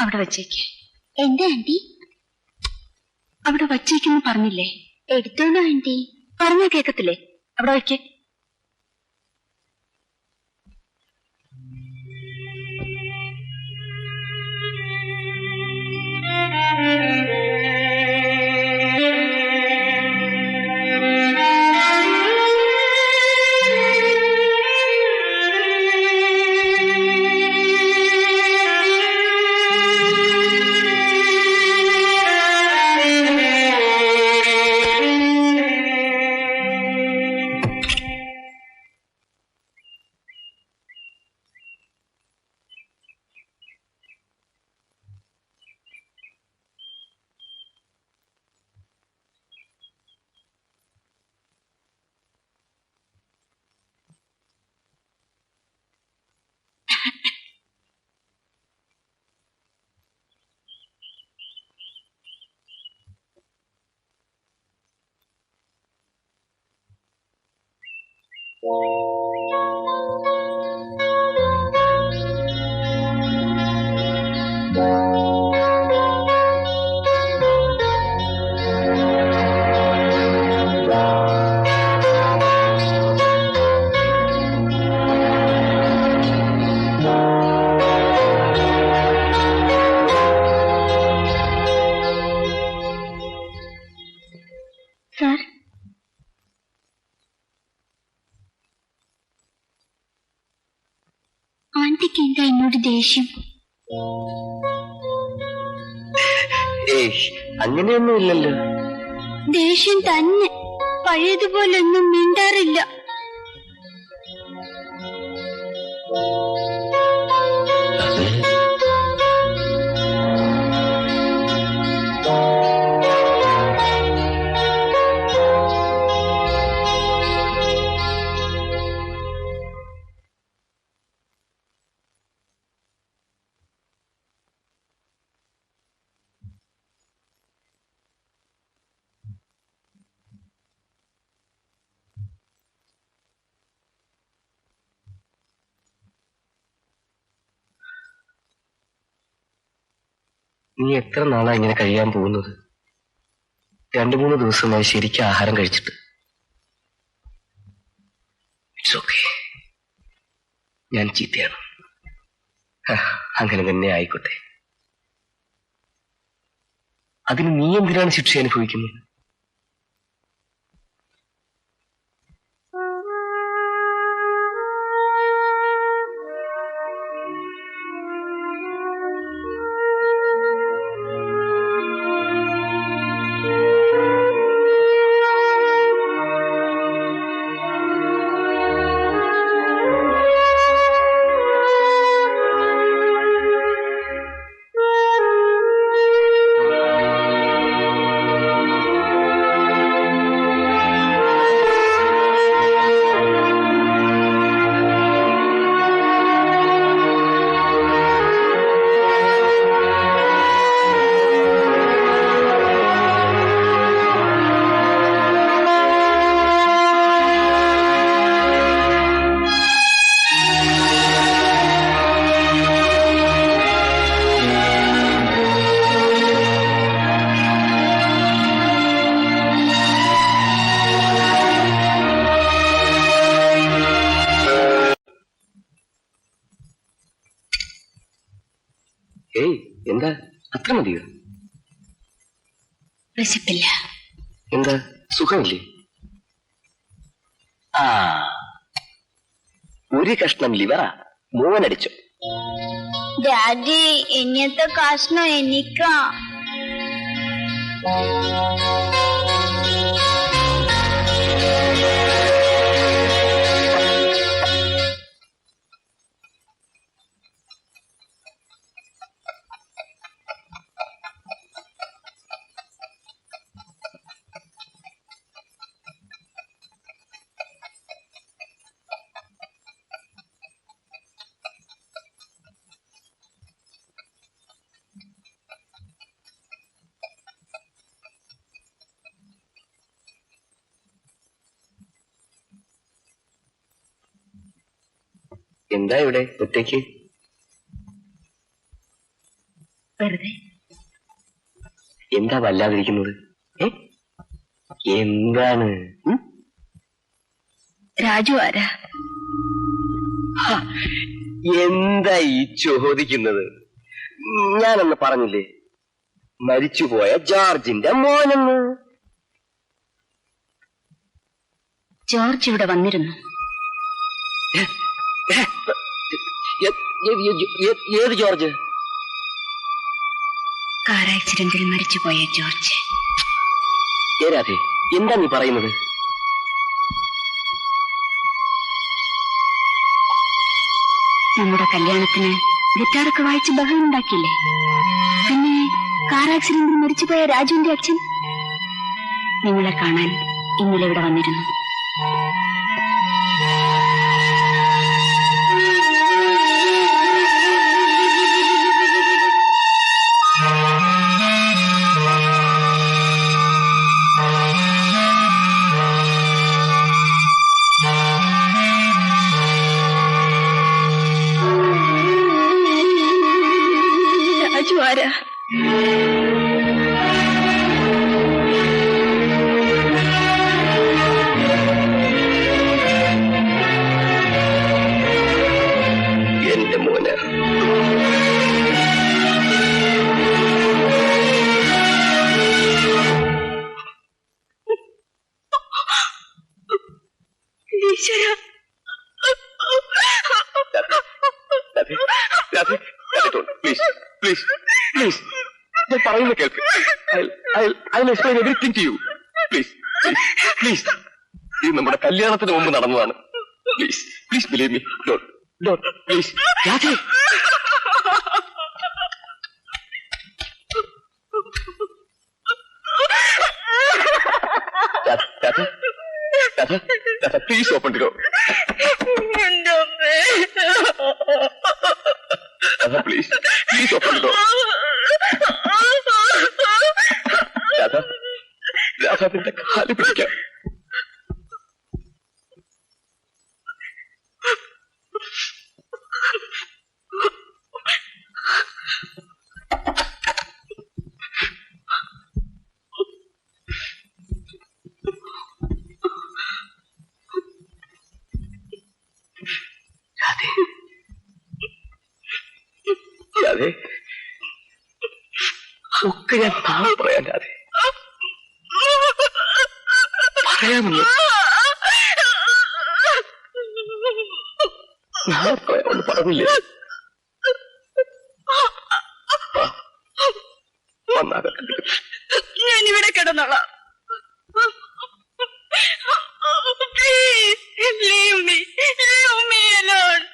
അവിടെ വച്ചേക്ക്.
എന്താ ആന്റി?
അവിടെ വച്ചേക്കെന്ന് പറഞ്ഞില്ലേ?
എടുത്തോളൂ ആന്റി.
പറഞ്ഞാ കേക്കത്തില്ലേ? അവിടെ വയ്ക്ക്.
സാർ, ആന്റിക്ക് എന്താ എന്നോട് ദേഷ്യം?
അങ്ങനെയൊന്നും ഇല്ലല്ലോ.
ദേഷ്യം തന്നെ. പഴയതുപോലെ ഒന്നും മിണ്ടാറില്ല.
നീ എത്ര നാളാ ഇങ്ങനെ കഴിയാൻ പോകുന്നത്? 2-3 ദിവസമായി ശരിക്കും ആഹാരം കഴിച്ചിട്ട്. It's okay. ഞാൻ ചീത്തയാണ്. അങ്ങനെ തന്നെ ആയിക്കോട്ടെ. അതിന് നീ എന്തിനാണ് ശിക്ഷ അനുഭവിക്കുന്നത്? ഏയ് എന്താ അത്ര മതിയോ?
വിശപ്പില്ല.
എന്താ സുഖമില്ലേ? ആ ഒരു കഷ്ണം ലിവറാ മോനടിച്ചു.
ഡാഡി ഇന്നത്തെ കഷ്ണം എനിക്കാ.
എന്താ ഇവിടെ ഒറ്റയ്ക്ക്?
വെറുതെ.
എന്താ വല്ലാതിരിക്കുന്നത്? എന്താണ്?
രാജു ആരാ?
എന്താ ഈ ചോദിക്കുന്നത്? ഞാനൊന്ന് പറഞ്ഞില്ലേ, മരിച്ചുപോയ ജോർജിന്റെ മോനെന്ന്.
ജോർജ് ഇവിടെ വന്നിരുന്നു.
ഏത് ജോർജ്?
കാർ ആക്സിഡന്റിൽ മരിച്ചുപോയ ജോർജ്.
ഏരാതെ എന്താ നീ പറയുന്നത്?
നമ്മുടെ കല്യാണത്തിന് ഗിറ്റാറൊക്കെ വായിച്ച് ബഹളം ഉണ്ടാക്കിയില്ലേ? പിന്നെ കാർ ആക്സിഡന്റിൽ മരിച്ചുപോയ രാജുവിന്റെ അച്ഛൻ നിങ്ങളെ കാണാൻ ഇന്നലെ ഇവിടെ വന്നിരുന്നു. രാജു ആരാ?
എന്റെ മോന. പ്ലീസ് പ്ലീസ് ഞാൻ പറയുന്നത് കേൾക്ക്. I'll explain everything to you. Please please ഇത് നമ്മുടെ കല്യാണത്തിന് മുമ്പ് നടന്നതാണ്. Please please believe me. Don't please. രാധേ please open the door. Please please open the door. Radha നിന്റെ കാല് പിടിക്കാം. രാധേ ഒക്കെ ഞാൻ നാളെ പറയാം. രാധേ പറയാമെന്ന് നാളെ പറയാമെന്ന് പറഞ്ഞില്ലേ? വന്നാകട്ടെ.
ഞാനിവിടെ കിടന്നോളാം. Please, leave me alone.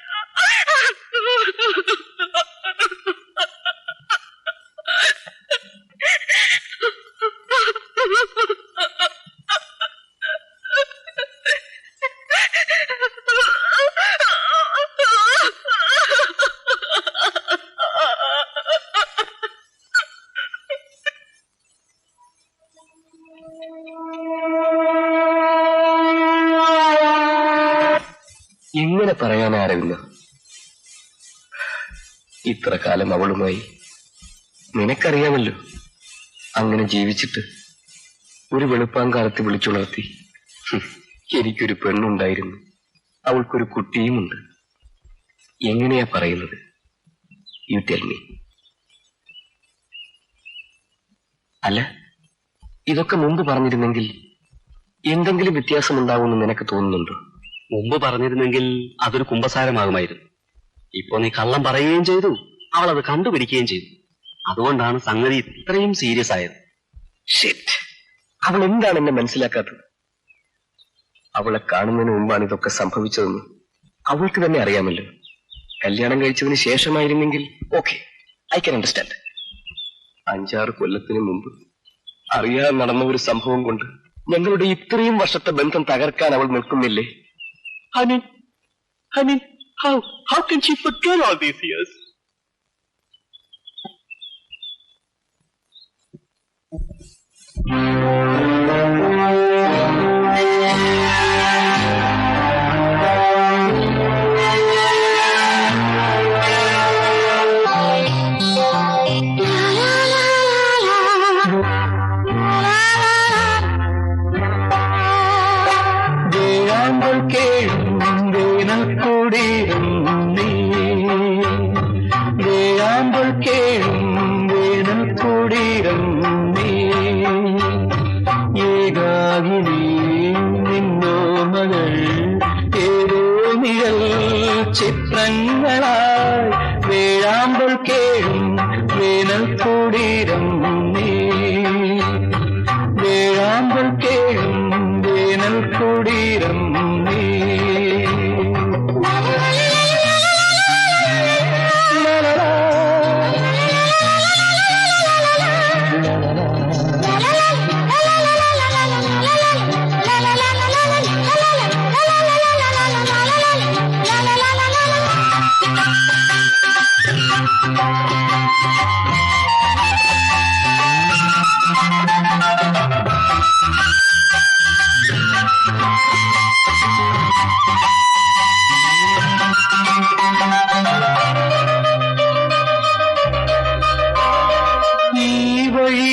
എങ്ങനെ പറയാനാരവില്ല? ഇത്ര കാലം അവളുമായി നിനക്കറിയാമല്ലോ, അങ്ങനെ ജീവിച്ചിട്ട് ഒരു വെളുപ്പാങ്കാലത്ത് വിളിച്ചുണർത്തി എനിക്കൊരു പെണ്ണുണ്ടായിരുന്നു, അവൾക്കൊരു കുട്ടിയുമുണ്ട്. എങ്ങനെയാ പറയുന്നത്? You tell me. അല്ല, ഇതൊക്കെ മുമ്പ് പറഞ്ഞിരുന്നെങ്കിൽ എന്തെങ്കിലും വ്യത്യാസമുണ്ടാവുമെന്ന് നിനക്ക് തോന്നുന്നുണ്ടോ?
മുമ്പ് പറഞ്ഞിരുന്നെങ്കിൽ അതൊരു കുമ്പസാരമാകുമായിരുന്നു. ഇപ്പോ നീ കള്ളം പറയുകയും ചെയ്തു, അവൾ അത് കണ്ടുപിടിക്കുകയും ചെയ്തു. അതുകൊണ്ടാണ് സംഗതി ഇത്രയും സീരിയസ് ആയത്.
ഷിറ്റ്, അവൾ എന്താണ് എന്നെ മനസ്സിലാക്കാത്തത്? അവളെ കാണുന്നതിന് മുമ്പാണ് ഇതൊക്കെ സംഭവിച്ചതെന്ന് അവൾക്ക് തന്നെ അറിയാമല്ലോ. കല്യാണം കഴിച്ചതിന് ശേഷമായിരുന്നെങ്കിൽ ഓക്കെ, ഐ ക്യാൻ അണ്ടർസ്റ്റാൻഡ്. 5-6 കൊല്ലത്തിന് മുമ്പ് അറിയാതെ നടന്ന ഒരു സംഭവം കൊണ്ട് ഞങ്ങളുടെ ഇത്രയും വർഷത്തെ ബന്ധം തകർക്കാൻ അവൾ നിൽക്കുന്നില്ലേ? How can she forget all these years?
ചിത്രങ്ങളായി വേഴാമ്പൽ കേഴും വേനൽ കൂടിരം നീ, വേഴാമ്പൽ കേഴും വേനൽ കൂടിരം നീ.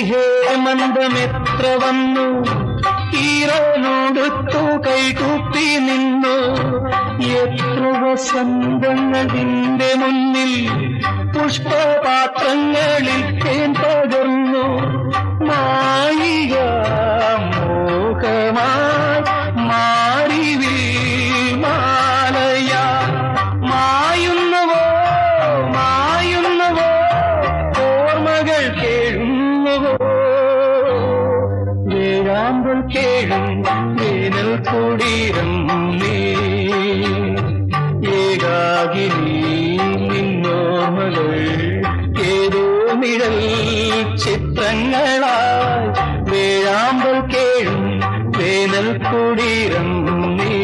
ഹേമന്തമെത്ര വന്നു, ഈറനോടുത്തു കൈകൂപ്പി നിന്നു. എത്ര വസന്തങ്ങൾ നിന്റെ മുന്നിൽ പുഷ്പപാത്രങ്ങളിൽ തേൻ പകർന്നു. മായിക മോഹമായി മാറിവിൽ മാലയാ, മായുന്നവോ മായുന്നവോ ഓർമ്മകൾ കേഴുന്നുവോ. വേഴാമ്പൽ കേഴും വേനൽ കൂടിരം നീ, ഏകാകിനി നിന്നോർമ്മകൾ ഏതോ നിഴൽ ചിത്രങ്ങളായി വേഴാമ്പൽ കേഴും വേനൽ കൂടിരം നീ.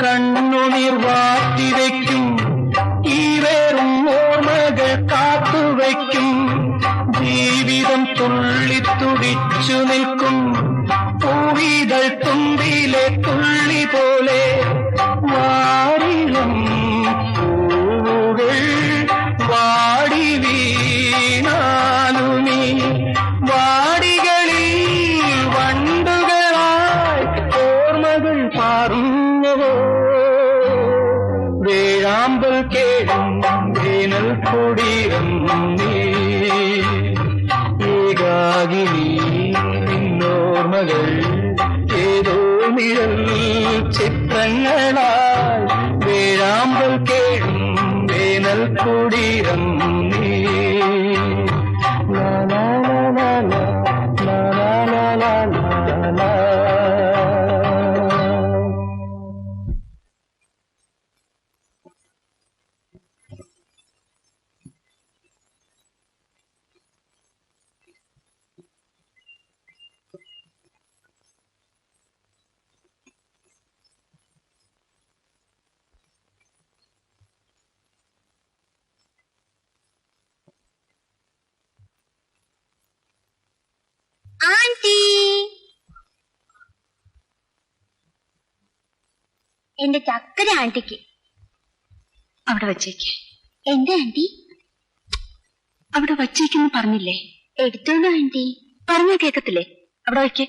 കണ്ണുനീർ വാട്ടിവയ്ക്കും ഈ വേറും ഓർമ്മകൾ കാത്തുവയ്ക്കും. ജീവിതം തുള്ളിത്തുടിച്ചു നിൽക്കും പൂവിതൾ തുമ്പിലെ തുള്ളി പോലെ. വാരിലും പൂവുകൾ വാടി വീണാലുമീ വാടികളിൽ വണ്ടുകളായി ഓർമ്മകൾ പാറുന്നവോ. വേഴാമ്പൽ കേഴും വേനൽ കൂടിരം നീ, ഏകാകിനി നിന്നോർമ്മകൾ ഏതോ നിഴൽ ചിത്രങ്ങളായി വേഴാമ്പൽ കേഴും വേനൽ കൂടിരം നീ. ലാ ലാ ലാ ലാ ലാ ലാ ലാ ലാ ലാ.
എന്റെ ചക്കര ആന്റിക്ക്.
അവിടെ വച്ചേക്ക്.
എന്റെ ആന്റി?
അവിടെ വച്ചേക്കെന്ന് പറഞ്ഞില്ലേ?
എടുത്തോളൂ ആന്റി.
പറഞ്ഞാ കേക്കത്തില്ലേ? അവിടെ വയ്ക്ക്.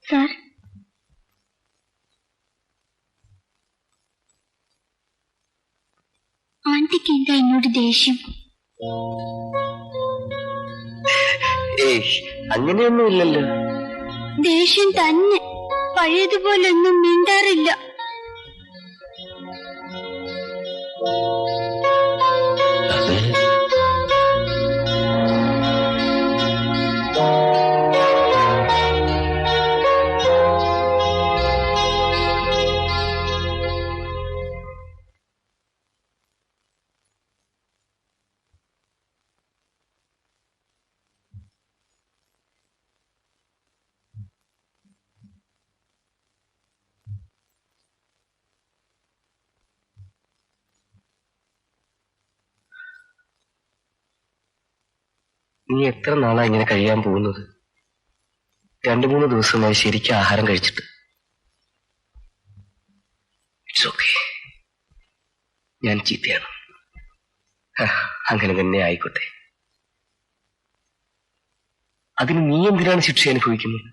സാർ, ആന്റിക്ക് എന്താ എന്നോട് ദേഷ്യം?
ഏയ്, അങ്ങനെയൊന്നുമില്ലല്ലോ.
ദേഷ്യം തന്നെ. പഴയതുപോലൊന്നും മിണ്ടാറില്ല.
നീ എത്ര നാളാ ഇങ്ങനെ കഴിയാൻ പോകുന്നത്? 2-3 ദിവസമായി ശരിക്കും ആഹാരം കഴിച്ചിട്ട്. It's okay. ഞാൻ ചീത്തയാണ്. അങ്ങനെ തന്നെ ആയിക്കോട്ടെ. അതിന് നീ എന്തിനാണ് ശിക്ഷ അനുഭവിക്കുന്നത്?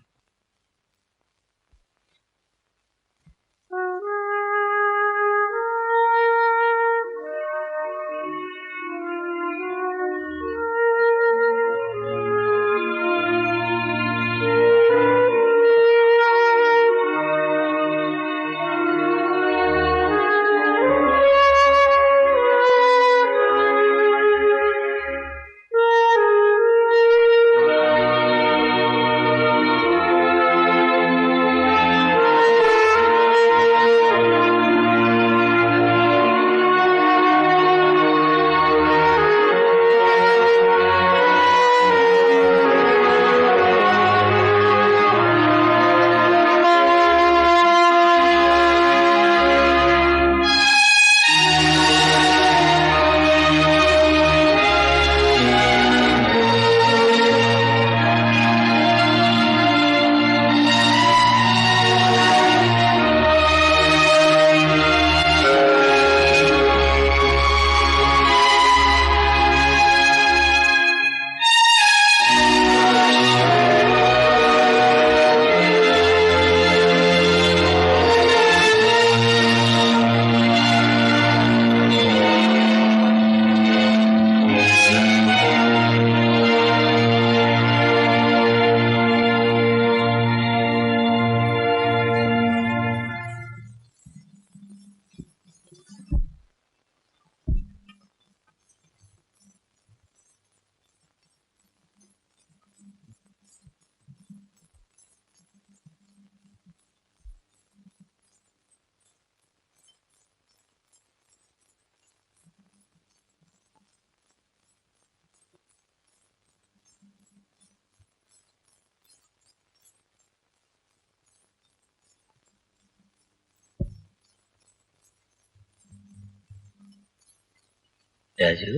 രാജു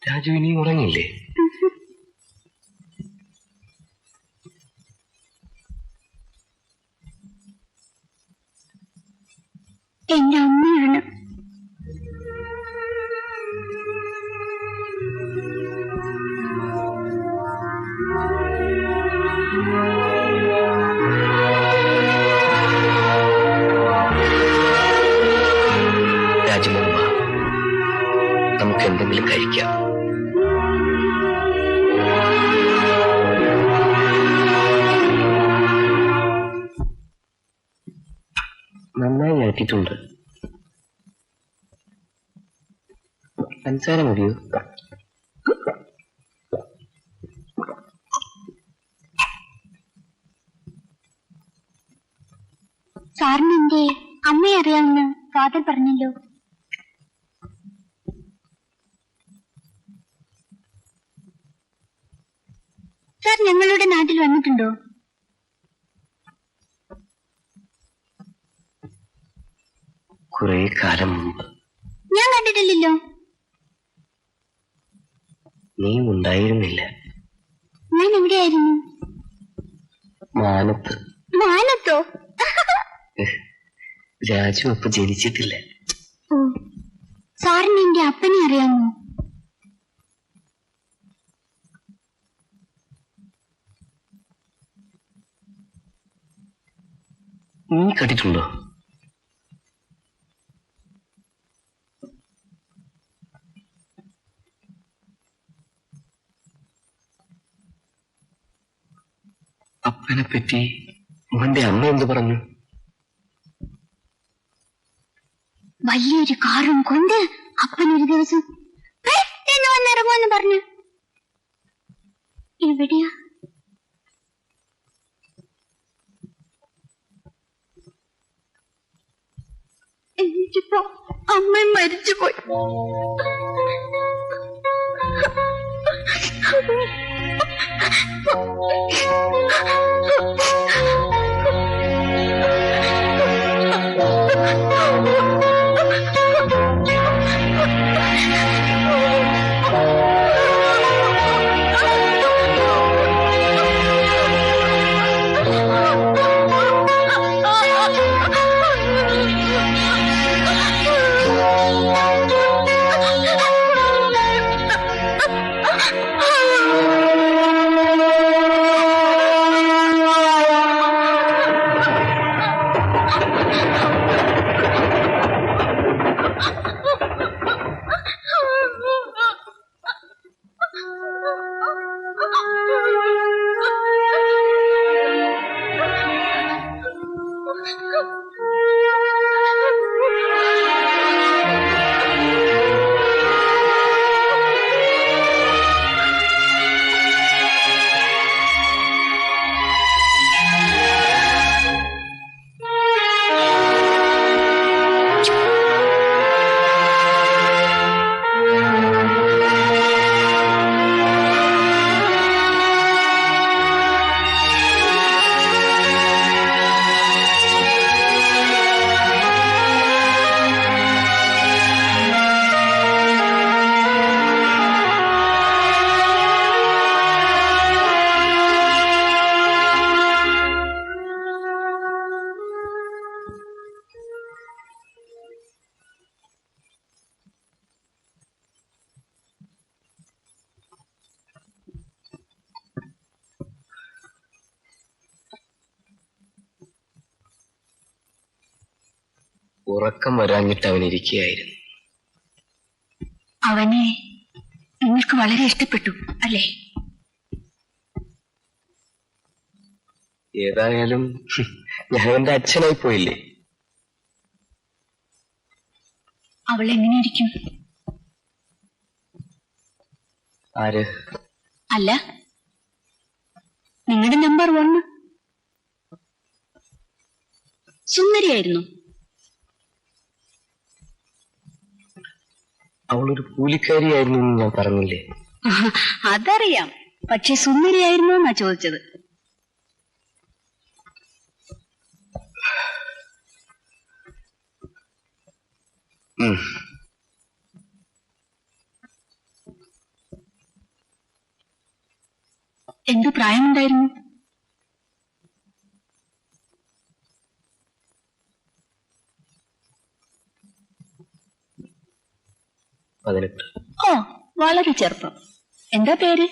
രാജു ഇനി ഉറങ്ങില്ലേ?
എന്റെ അമ്മയാണ്.
രാജുമോൻ വാ, നമുക്ക് എന്തെങ്കിലും കഴിക്കാം. നന്നായി ആറ്റിട്ടുണ്ട്. പഞ്ചസാര മതിയോ?
സാറിന് എന്റെ അമ്മയെ അറിയാമെന്ന് കാതൽ പറഞ്ഞല്ലോ. സാർ ഞങ്ങളുടെ നാട്ടിൽ വന്നിട്ടുണ്ടോ?
കുറെ കാലം മുമ്പ്.
ഞാൻ കണ്ടിട്ടില്ലല്ലോ.
നീ ഉണ്ടായിരുന്നില്ല.
ഞാൻ എവിടെയായിരുന്നു?
മാനത്ത്.
മാനത്തോ?
രാജു അപ്പൊ ജനിച്ചിട്ടില്ല.
ഓ, സാറിന് എന്റെ അപ്പനെ അറിയാമോ?
നീ കണ്ടിട്ടുണ്ടോ? അപ്പനെ പറ്റി മോന്റെ അമ്മ എന്ത് പറഞ്ഞു?
വലിയൊരു കാറും കൊണ്ട് അപ്പൻ ഒരു ദിവസം പെട്ടെന്ന് വന്നിറങ്ങുമെന്ന് പറഞ്ഞു. എവിടെയാ? എനിക്കിപ്പോ അമ്മ മരിച്ചുപോയി.
ഉറക്കം വരാഞ്ഞിട്ട് അവൻ ഇരിക്കുകയായിരുന്നു.
അവനെ നിങ്ങൾക്ക് വളരെ ഇഷ്ടപ്പെട്ടു അല്ലേ?
ഏതായാലും ഞാൻ എന്റെ അച്ഛനായി പോയില്ലേ.
അവൾ എങ്ങനെയിരിക്കും?
ആര്?
അല്ല, നിങ്ങളുടെ നമ്പർ 1 സുന്ദരിയായിരുന്നു.
അവളൊരു കൂലിക്കാരിയായിരുന്നു എന്ന് ഞാൻ പറഞ്ഞില്ലേ?
അതറിയാം, പക്ഷെ സുന്ദരിയായിരുന്നു എന്നാ ചോദിച്ചത്.
ഉം.
എന്ത് പ്രായമുണ്ടായിരുന്നു?
പതിനെട്ട്.
ഓ, വളരെ ചെറുപ്പം. എന്താ പേര്?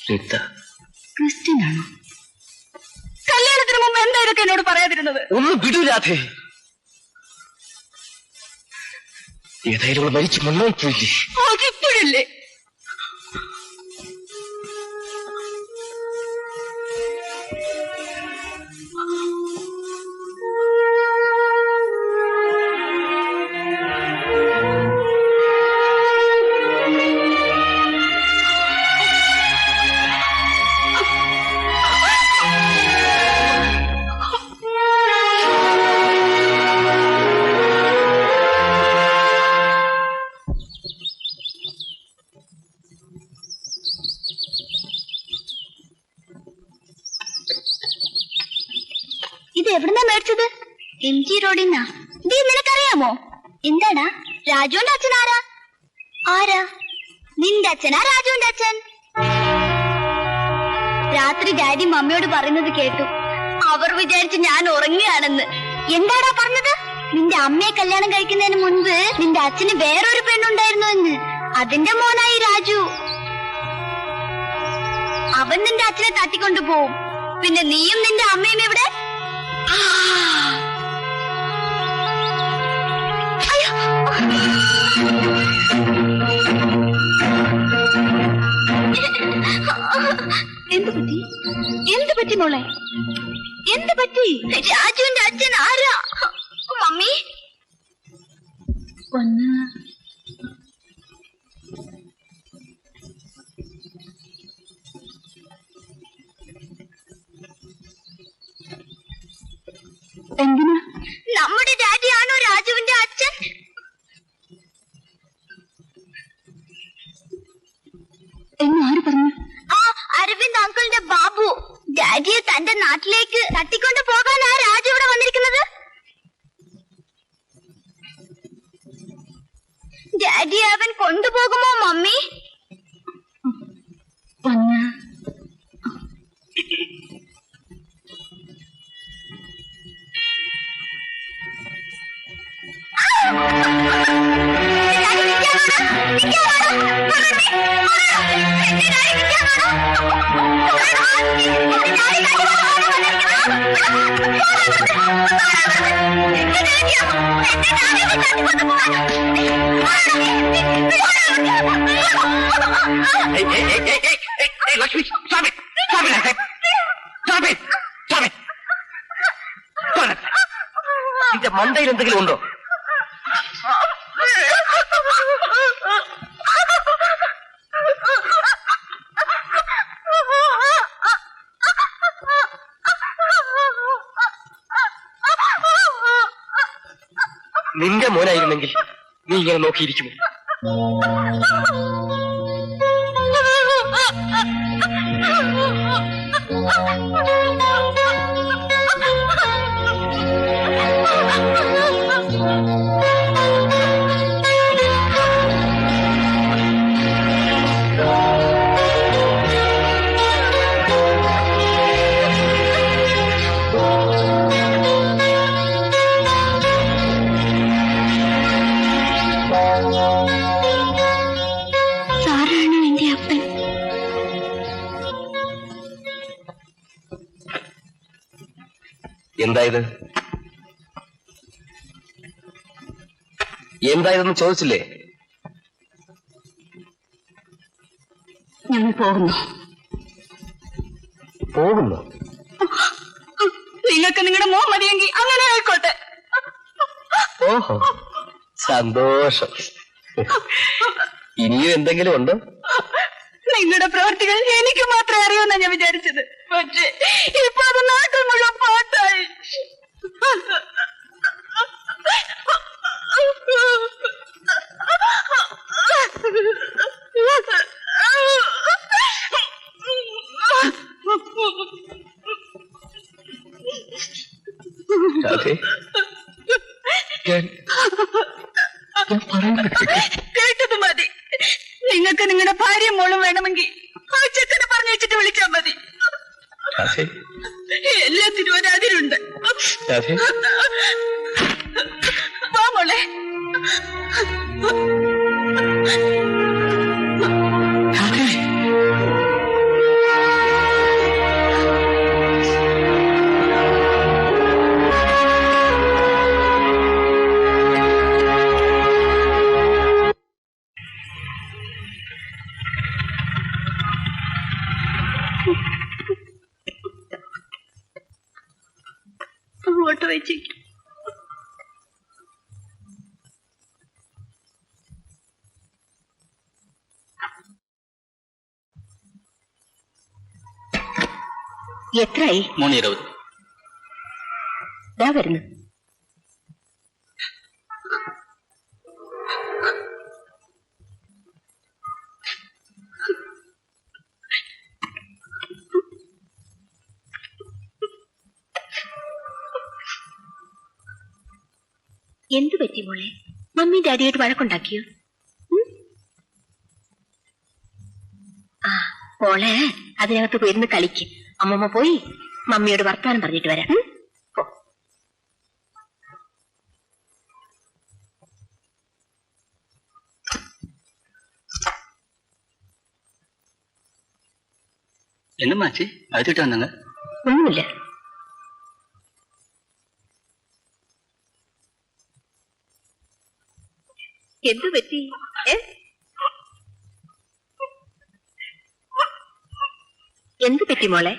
റീത്ത.
ക്രിസ്ത്യൻ ആണോ? കല്യാണത്തിന് മുമ്പ് എന്താ ഇതൊക്കെ എന്നോട് പറയാതിരുന്നത്?
ഒന്ന് വിടൂലാതെ. ഏതായാലും മരിച്ചു മണ്ണായി പോയില്ലേ?
അതിപ്പോഴല്ലേ?
ഇത് എവിടുന്നാ മേടിച്ചത്? MG റോഡിന്നാ. ദീ നിനക്കറിയാമോ? എന്താടാ? രാജുവിന്റെ അച്ഛൻ ആരാ? ആരാ? നിന്റെ അച്ഛനാ രാജുവിന്റെ അച്ഛൻ? രാത്രി ഡാഡി മമ്മിയോട് പറയുന്നത് കേട്ടു. അവർ വിചാരിച്ചു ഞാൻ ഉറങ്ങുകയാണെന്ന്. എന്താടാ പറഞ്ഞത്? നിന്റെ അമ്മയെ കല്യാണം കഴിക്കുന്നതിന് മുൻപ് നിന്റെ അച്ഛന് വേറൊരു പെണ്ണുണ്ടായിരുന്നു എന്ന്. അതിന്റെ മോനായി രാജു. അവൻ നിന്റെ അച്ഛനെ തട്ടിക്കൊണ്ടു പോവും. പിന്നെ നീയും നിന്റെ അമ്മയും ഇവിടെ. എന്ത് പറ്റി? എന്ത് പറ്റി മോളെ? എന്ത് പറ്റി? രാജുവിന്റെ അച്ഛൻ ആരാ? മമ്മി ഒന്ന് എന്തിനാ? നമ്മുടെ ഡാഡിയാണോ രാജുവിന്റെ അച്ഛൻ? എന്ന് ആര് പറഞ്ഞു? ആ അരവിന്ദ് അങ്കിളിന്റെ ബാബു. ഡാഡിയെ തന്റെ നാട്ടിലേക്ക് തട്ടിക്കൊണ്ട് പോകാനാ രാജു ഇവിടെ വന്നിരിക്കുന്നത്. ഡാഡിയെ അവൻ കൊണ്ടുപോകുമോ mummy?
Lakshmi, stop it. Stop it, I said. Stop it. Stop it. Stop it. നിന്റെ മണ്ടയിൽ എന്തെങ്കിലും ഉണ്ടോ? നിന്റെ മോനായിരുന്നെങ്കിൽ നീ ഇങ്ങനെ നോക്കിയിരിക്കുമോ?
സാറാണ് എന്റെ അപ്പൻ.
എന്തായത്? എന്തായതെന്ന് ചോദിച്ചില്ലേ?
ഞങ്ങൾ പോകുന്നു.
പോകുന്നു?
നിങ്ങൾക്ക് നിങ്ങളുടെ മോൻ മതിയെങ്കിൽ അങ്ങനെ ആയിക്കോട്ടെ.
ഓഹോ, സന്തോഷം. ഇനിയും എന്തെങ്കിലും ഉണ്ടോ?
നിങ്ങളുടെ പ്രവർത്തികൾ എനിക്ക് മാത്രമേ അറിയൂന്നാ ഞാൻ വിചാരിച്ചത്. പക്ഷേ ഇപ്പൊ അത് നാട്ടിൽ മുഴുവൻ പാട്ടായി.
രാധേ, ഞാൻ
നിങ്ങൾക്ക് നിങ്ങളുടെ ഭാര്യയും മോളും വേണമെങ്കിൽ ആ ചെക്കനെ പറഞ്ഞു വെച്ചിട്ട് വിളിച്ചാൽ മതി. എല്ലാത്തിനും ഒരതിരുണ്ട്. വാ മോളെ. ഓട്ടോ വെച്ചിരിക്കും. എത്രയായി?
3:20.
ഇതാ വരുന്നു. എന്തു പറ്റി മോളെ? മമ്മി ഡാഡിയായിട്ട് വഴക്കുണ്ടാക്കിയോ? ആ മോളെ അതിനകത്ത് പോയിരുന്ന് കളിക്ക്. അമ്മമ്മ പോയി മമ്മിയോട് വർത്താനം പറഞ്ഞിട്ട് വരാം.
என்னம்மாச்சு அழுத்துட்டு வந்தாங்க?
ഒന്നുമില്ല. എന്തു പറ്റി? എന്തു പറ്റി മോളെ?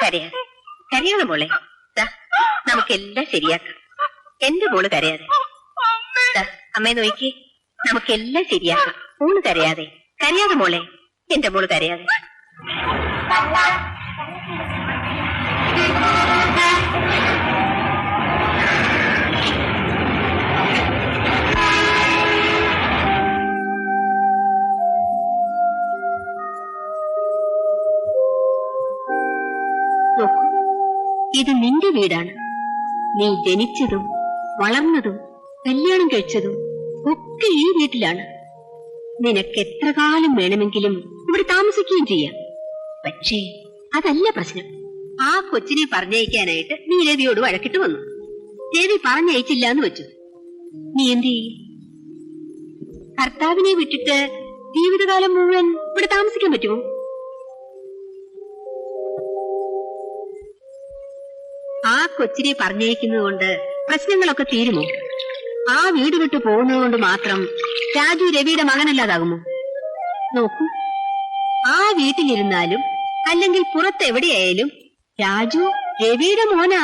കരയാതെ കരയാതെ മോളെ. നമുക്കെല്ലാം ശരിയാക്കാം. എന്റെ മോള് കരയാതെ. അമ്മയെ നോക്കി. നമുക്കെല്ലാം ശരിയാക്കാം. മോള് കരയാതെ കരയാതെ മോളെ. എന്റെ മോള് കരയാതെ. നോക്കൂ, ഇത് നിന്റെ വീടാണ്. നീ ജനിച്ചതും വളർന്നതും കല്യാണം കഴിച്ചതും ഒക്കെ ഈ വീട്ടിലാണ്. നിനക്ക് എത്ര കാലം വേണമെങ്കിലും ഇവിടെ താമസിക്കുകയും ചെയ്യാം. പക്ഷേ അതല്ല പ്രശ്നം. ആ കൊച്ചിനെ പറഞ്ഞയക്കാനായിട്ട് നീ രവിയോട് വഴക്കിട്ട് വന്നു. രവി പറഞ്ഞയച്ചില്ല എന്ന് വെച്ചു. നീ എന്ത് ചെയ്യും? ഭർത്താവിനെ വിട്ടിട്ട് ജീവിതകാലം മുഴുവൻ ഇവിടെ താമസിക്കാൻ പറ്റുമോ? ആ കൊച്ചിനെ പറഞ്ഞയക്കുന്നത് കൊണ്ട് പ്രശ്നങ്ങളൊക്കെ തീരുമോ? ആ വീട് വിട്ടു പോകുന്നത് കൊണ്ട് മാത്രം രാജു രവിയുടെ മകനല്ലാതാകുമോ? നോക്കൂ, ആ വീട്ടിലിരുന്നാലും അല്ലെങ്കിൽ പുറത്തെവിടെയായാലും രാജു രവിയുടെ മോനാ.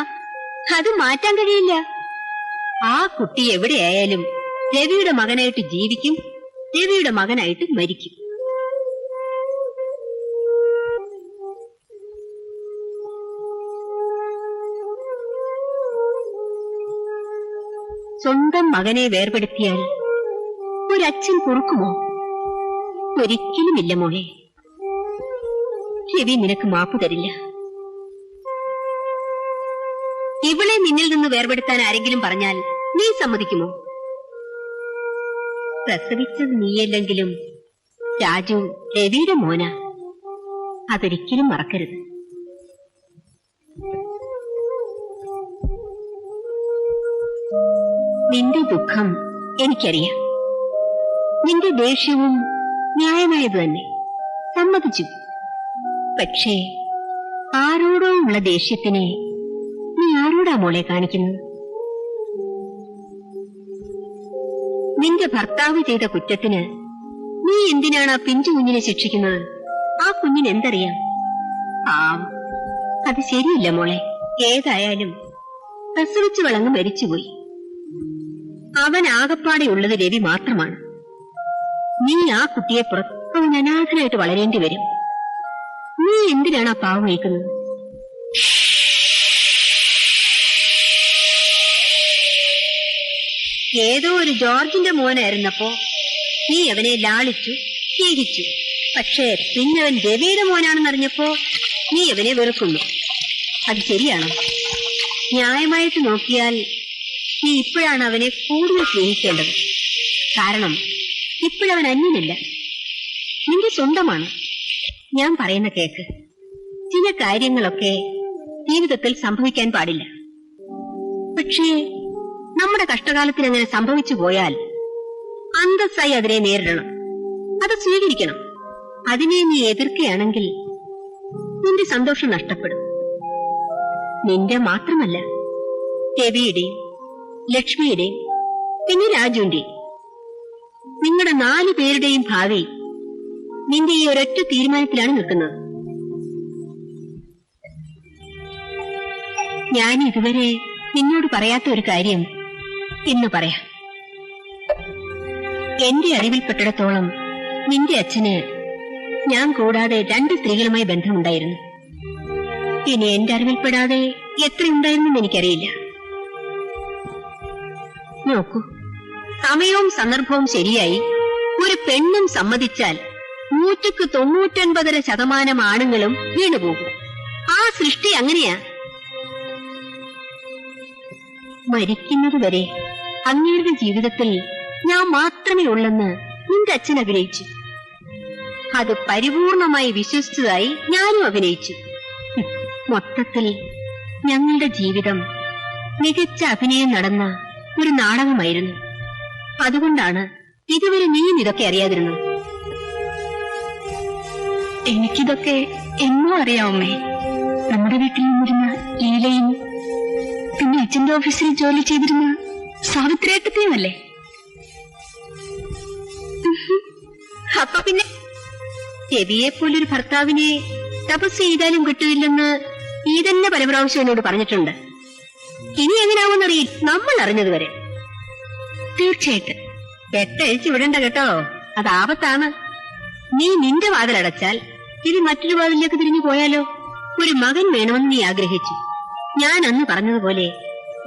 അത് മാറ്റാൻ കഴിയില്ല. ആ കുട്ടി എവിടെയായാലും രവിയുടെ മകനായിട്ട് ജീവിക്കും, രവിയുടെ മകനായിട്ട് മരിക്കും. സ്വന്തം മകനെ വേർപെടുത്തിയാൽ ഒരച്ഛൻ പൊറുക്കുമോ? ഒരിക്കലുമില്ല മോളെ. രവി നിനക്ക് മാപ്പ് തരില്ല. ഇവളെ നിന്നിൽ നിന്ന് വേർപെടുത്താൻ ആരെങ്കിലും പറഞ്ഞാൽ നീ സമ്മതിക്കുമോ? പ്രസവിച്ചത് നീയല്ലെങ്കിലും രാജു രവിയുടെ മോന. അതൊരിക്കലും മറക്കരുത്. നിന്റെ ദുഃഖം എനിക്കറിയാം. നിന്റെ ദേഷ്യവും ന്യായമായത് തന്നെ, സമ്മതിച്ചു. പക്ഷേ ആരോടോ ഉള്ള ദേഷ്യത്തിനെ നീ ആരോടാ മോളെ കാണിക്കുന്നത്? നിന്റെ ഭർത്താവ് ചെയ്ത കുറ്റത്തിന് നീ എന്തിനാണ് ആ പിഞ്ചു കുഞ്ഞിനെ ശിക്ഷിക്കുന്നത്? ആ കുഞ്ഞിന് എന്തറിയാം? അത് ശരിയില്ല മോളെ. ഏതായാലും പ്രസവിച്ചു വളർന്ന് മരിച്ചുപോയി. അവൻ ആകപ്പാടെയുള്ളത് രവി മാത്രമാണ്. നീ ആ കുട്ടിയെ പുറത്തവൻ അനാഥനായിട്ട് വളരേണ്ടി വരും. നീ എന്തിനാണ് ആ പാവം വയ്ക്കുന്നത്? ഏതോ ഒരു ജോർജിന്റെ മോനായിരുന്നപ്പോ നീ അവനെ ലാളിച്ചു, സ്നേഹിച്ചു. പക്ഷേ പിന്നെ അവൻ രവിയുടെ മോനാണെന്നറിഞ്ഞപ്പോ നീ അവനെ വെറുക്കുന്നു. അത് ശരിയാണോ? ന്യായമായിട്ട് നോക്കിയാൽ നീ ഇപ്പോഴാണ് അവനെ കൂടുതൽ സ്നേഹിക്കേണ്ടത്. കാരണം ഇപ്പോഴവൻ അന്യനല്ല, നിന്റെ സ്വന്തമാണ്. ഞാൻ പറയുന്ന കേക്ക്. ചില കാര്യങ്ങളൊക്കെ ജീവിതത്തിൽ സംഭവിക്കാൻ പാടില്ല. പക്ഷേ നമ്മുടെ കഷ്ടകാലത്തിൽ അങ്ങനെ സംഭവിച്ചു പോയാൽ അന്തസ്സായി അതിനെ നേരിടണം, അത് സ്വീകരിക്കണം. അതിനെ നീ എതിർക്കുകയാണെങ്കിൽ നിന്റെ സന്തോഷം നഷ്ടപ്പെടും. നിന്റെ മാത്രമല്ല, രവിയുടെയും ലക്ഷ്മിയുടെയും പിന്നെ രാജുവിന്റെയും. നിങ്ങളുടെ 4 പേരുടെയും ഭാവി നിന്റെ ഈ ഒരൊറ്റ തീരുമാനത്തിലാണ് നിൽക്കുന്നത്. ഞാൻ ഇതുവരെ നിന്നോട് പറയാത്ത ഒരു കാര്യം ഇന്ന് പറയാം. എന്റെ അറിവിൽപ്പെട്ടിടത്തോളം നിന്റെ അച്ഛന് ഞാൻ കൂടാതെ 2 സ്ത്രീകളുമായി ബന്ധമുണ്ടായിരുന്നു. ഇനി എന്റെ അറിവിൽപ്പെടാതെ എത്രയുണ്ടായിരുന്നെന്ന് എനിക്കറിയില്ല. നോക്കൂ, സമയവും സന്ദർഭവും ശരിയായി ഒരു പെണ്ണും സമ്മതിച്ചാൽ 99.9% ആണുങ്ങളും വീണുപോകും. ആ സൃഷ്ടി അങ്ങനെയാ. മരിക്കുന്നതുവരെ അങ്ങേരുടെ ജീവിതത്തിൽ ഞാൻ മാത്രമേ ഉള്ളെന്ന് നിന്റെ അച്ഛൻ അഭിനയിച്ചു. അത് പരിപൂർണമായി വിശ്വസിച്ചതായി ഞാനും അഭിനയിച്ചു. മൊത്തത്തിൽ ഞങ്ങളുടെ ജീവിതം മികച്ച അഭിനയം നടന്ന ഒരു നാടകമായിരുന്നു. അതുകൊണ്ടാണ് ഇതുവരെ നീയും ഇതൊക്കെ അറിയാതിരുന്നത്. എനിക്കിതൊക്കെ എന്നോ അറിയാമേ. നമ്മുടെ വീട്ടിൽ നിന്നിരുന്ന ലീലയും പിന്നെ അച്ഛന്റെ ഓഫീസിൽ ജോലി ചെയ്തിരുന്ന സാവിത്രിയേട്ടത്തെയുമല്ലേ? അപ്പൊ പിന്നെ രവിയെ പോലൊരു ഭർത്താവിനെ തപസ് ചെയ്താലും കിട്ടില്ലെന്ന് നീ തന്നെ പല പ്രാവശ്യം എന്നോട് പറഞ്ഞിട്ടുണ്ട്. ഇനി എങ്ങനെയാവുമെന്നറിയില്ല, നമ്മൾ അറിഞ്ഞതുവരെ. തീർച്ചയായിട്ടും കെട്ടഴിച്ചു വിടണ്ട കേട്ടോ, അത് ആപത്താണ്. നീ നിന്റെ വാതിലടച്ചാൽ ഇത് മറ്റൊരു വാതിലേക്ക് തിരിഞ്ഞു പോയാലോ? ഒരു മകൻ വേണമെന്ന് നീ ആഗ്രഹിച്ചു. ഞാൻ അന്ന് പറഞ്ഞതുപോലെ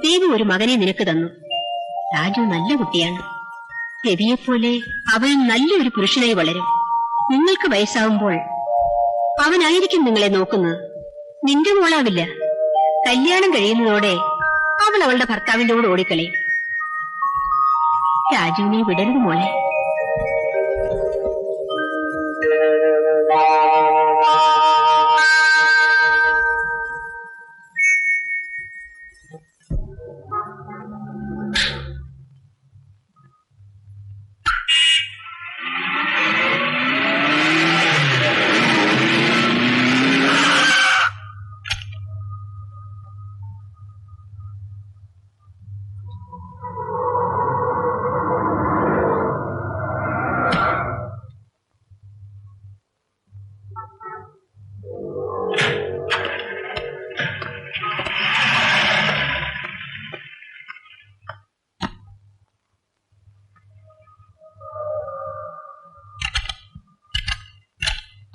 ദൈവം ഒരു മകനെ നിനക്ക് തന്നു. രാജു നല്ല കുട്ടിയാണ്. രവിയെപ്പോലെ അവൻ നല്ലൊരു പുരുഷനായി വളരും. നിങ്ങൾക്ക് വയസ്സാവുമ്പോൾ അവനായിരിക്കും നിങ്ങളെ നോക്കുന്നത്. നിന്റെ മോളാവില്ല. കല്യാണം കഴിയുന്നതോടെ അവൾ അവളുടെ ഭർത്താവിന്റെ കൂടെ ഓടിക്കളയും. രാജുവിനെ വിടരുത് മോളെ.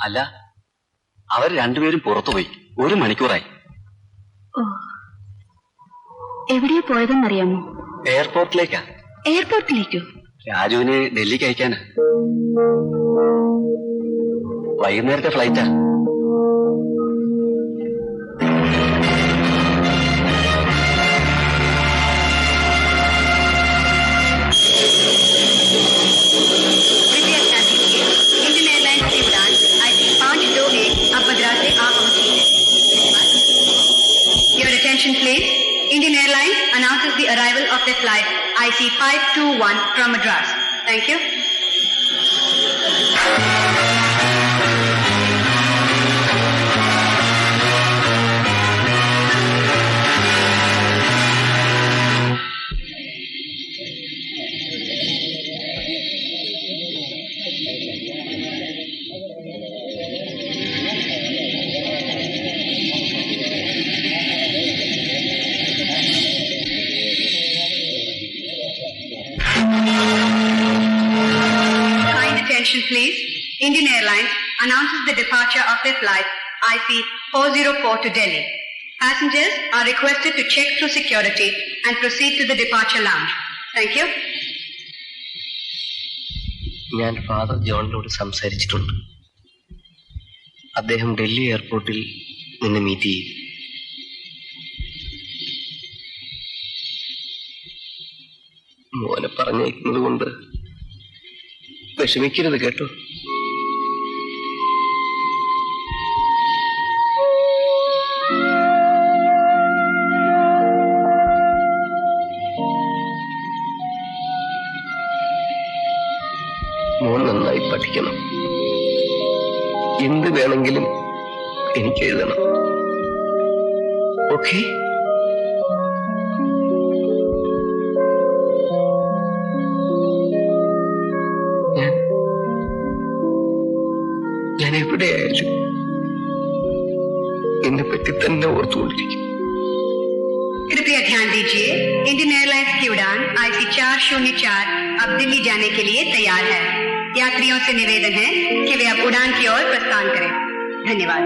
അല്ല, അവർ രണ്ടുപേരും പുറത്തുപോയി. 1 മണിക്കൂറായി.
എവിടെയാ പോയതെന്നറിയാമോ?
എയർപോർട്ടിലേക്കാ.
എയർപോർട്ടിലേക്കോ?
രാജുവിനെ ഡൽഹിക്ക് അയക്കാനാ. വൈകുന്നേരത്തെ ഫ്ലൈറ്റാ.
Please. Indian Airlines announces the arrival of their flight IC 521 from Madras. Thank you. Please. Indian Airlines announces the departure of their flight IC 404 to Delhi. Passengers are requested to check through security and proceed to the departure lounge. Thank you.
ഞാൻ ഫാദർ ജോണിനോട് സംസാരിച്ചിട്ടുണ്ട്. അദ്ദേഹം ഡൽഹി എയർപോർട്ടിൽ നിന്നെ മീറ്റ് ചെയ്യും. മോനെ പറഞ്ഞേക്കുന്നത് കൊണ്ട് വിഷമിക്കരുത് കേട്ടോ. മോൻ നന്നായി പഠിക്കണം. എന്ത് വേണമെങ്കിലും എനിക്ക് എഴുതണം. ഓക്കെ? ഞാൻ എവിടെയായാലും എന്നെ പറ്റി തന്നെ ഓർത്തുകൊണ്ടിരിക്കും.
कृपया ध्यान दीजिए, इंडियन एयरलाइंस की उड़ान IC 404 अब दिल्ली जाने के लिए तैयार है। यात्रियों से निवेदन है कि वे अब उड़ान की ओर प्रस्थान करें। धन्यवाद।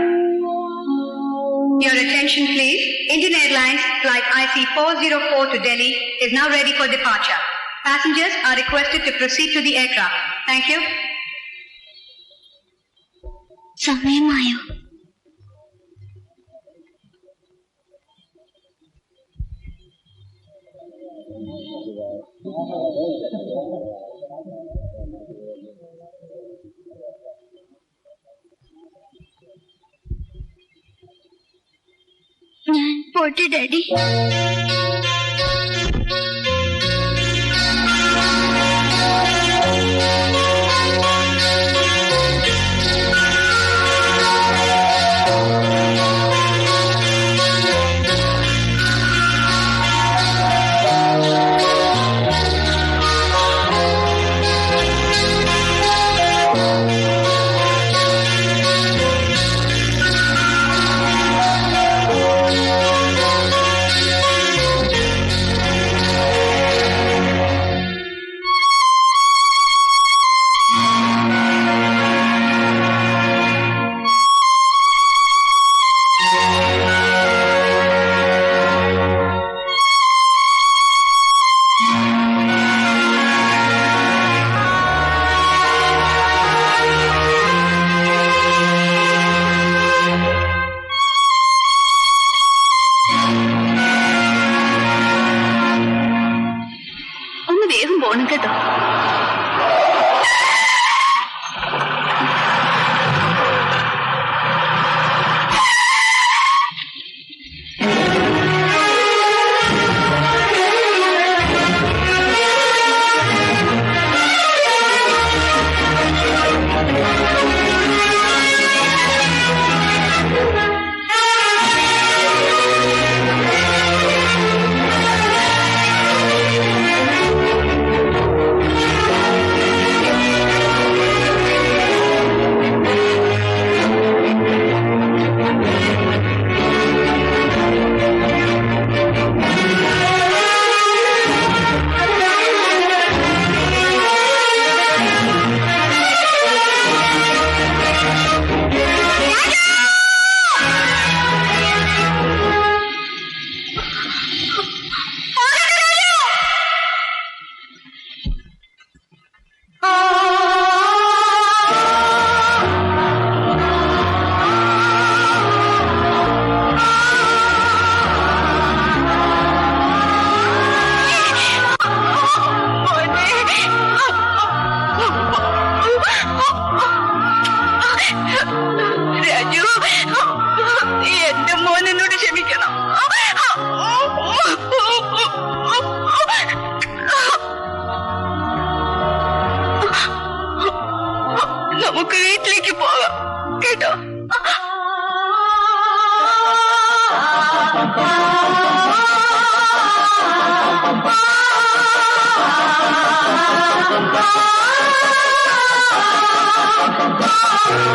Your attention please. Indian Airlines flight IC 404 to Delhi is now ready for departure. Passengers are requested to proceed to the aircraft. Thank you.
സമയമായോ? ഞാൻ പോട്ടെ ഡാഡി.
ഒന്ന് വേഗം പോണം കേട്ടോ. രാജു, എന്റെ മോൻ എന്നോട് ക്ഷമിക്കണം. നമുക്ക് വീട്ടിലേക്ക് പോകാം കേട്ടോ.
Oh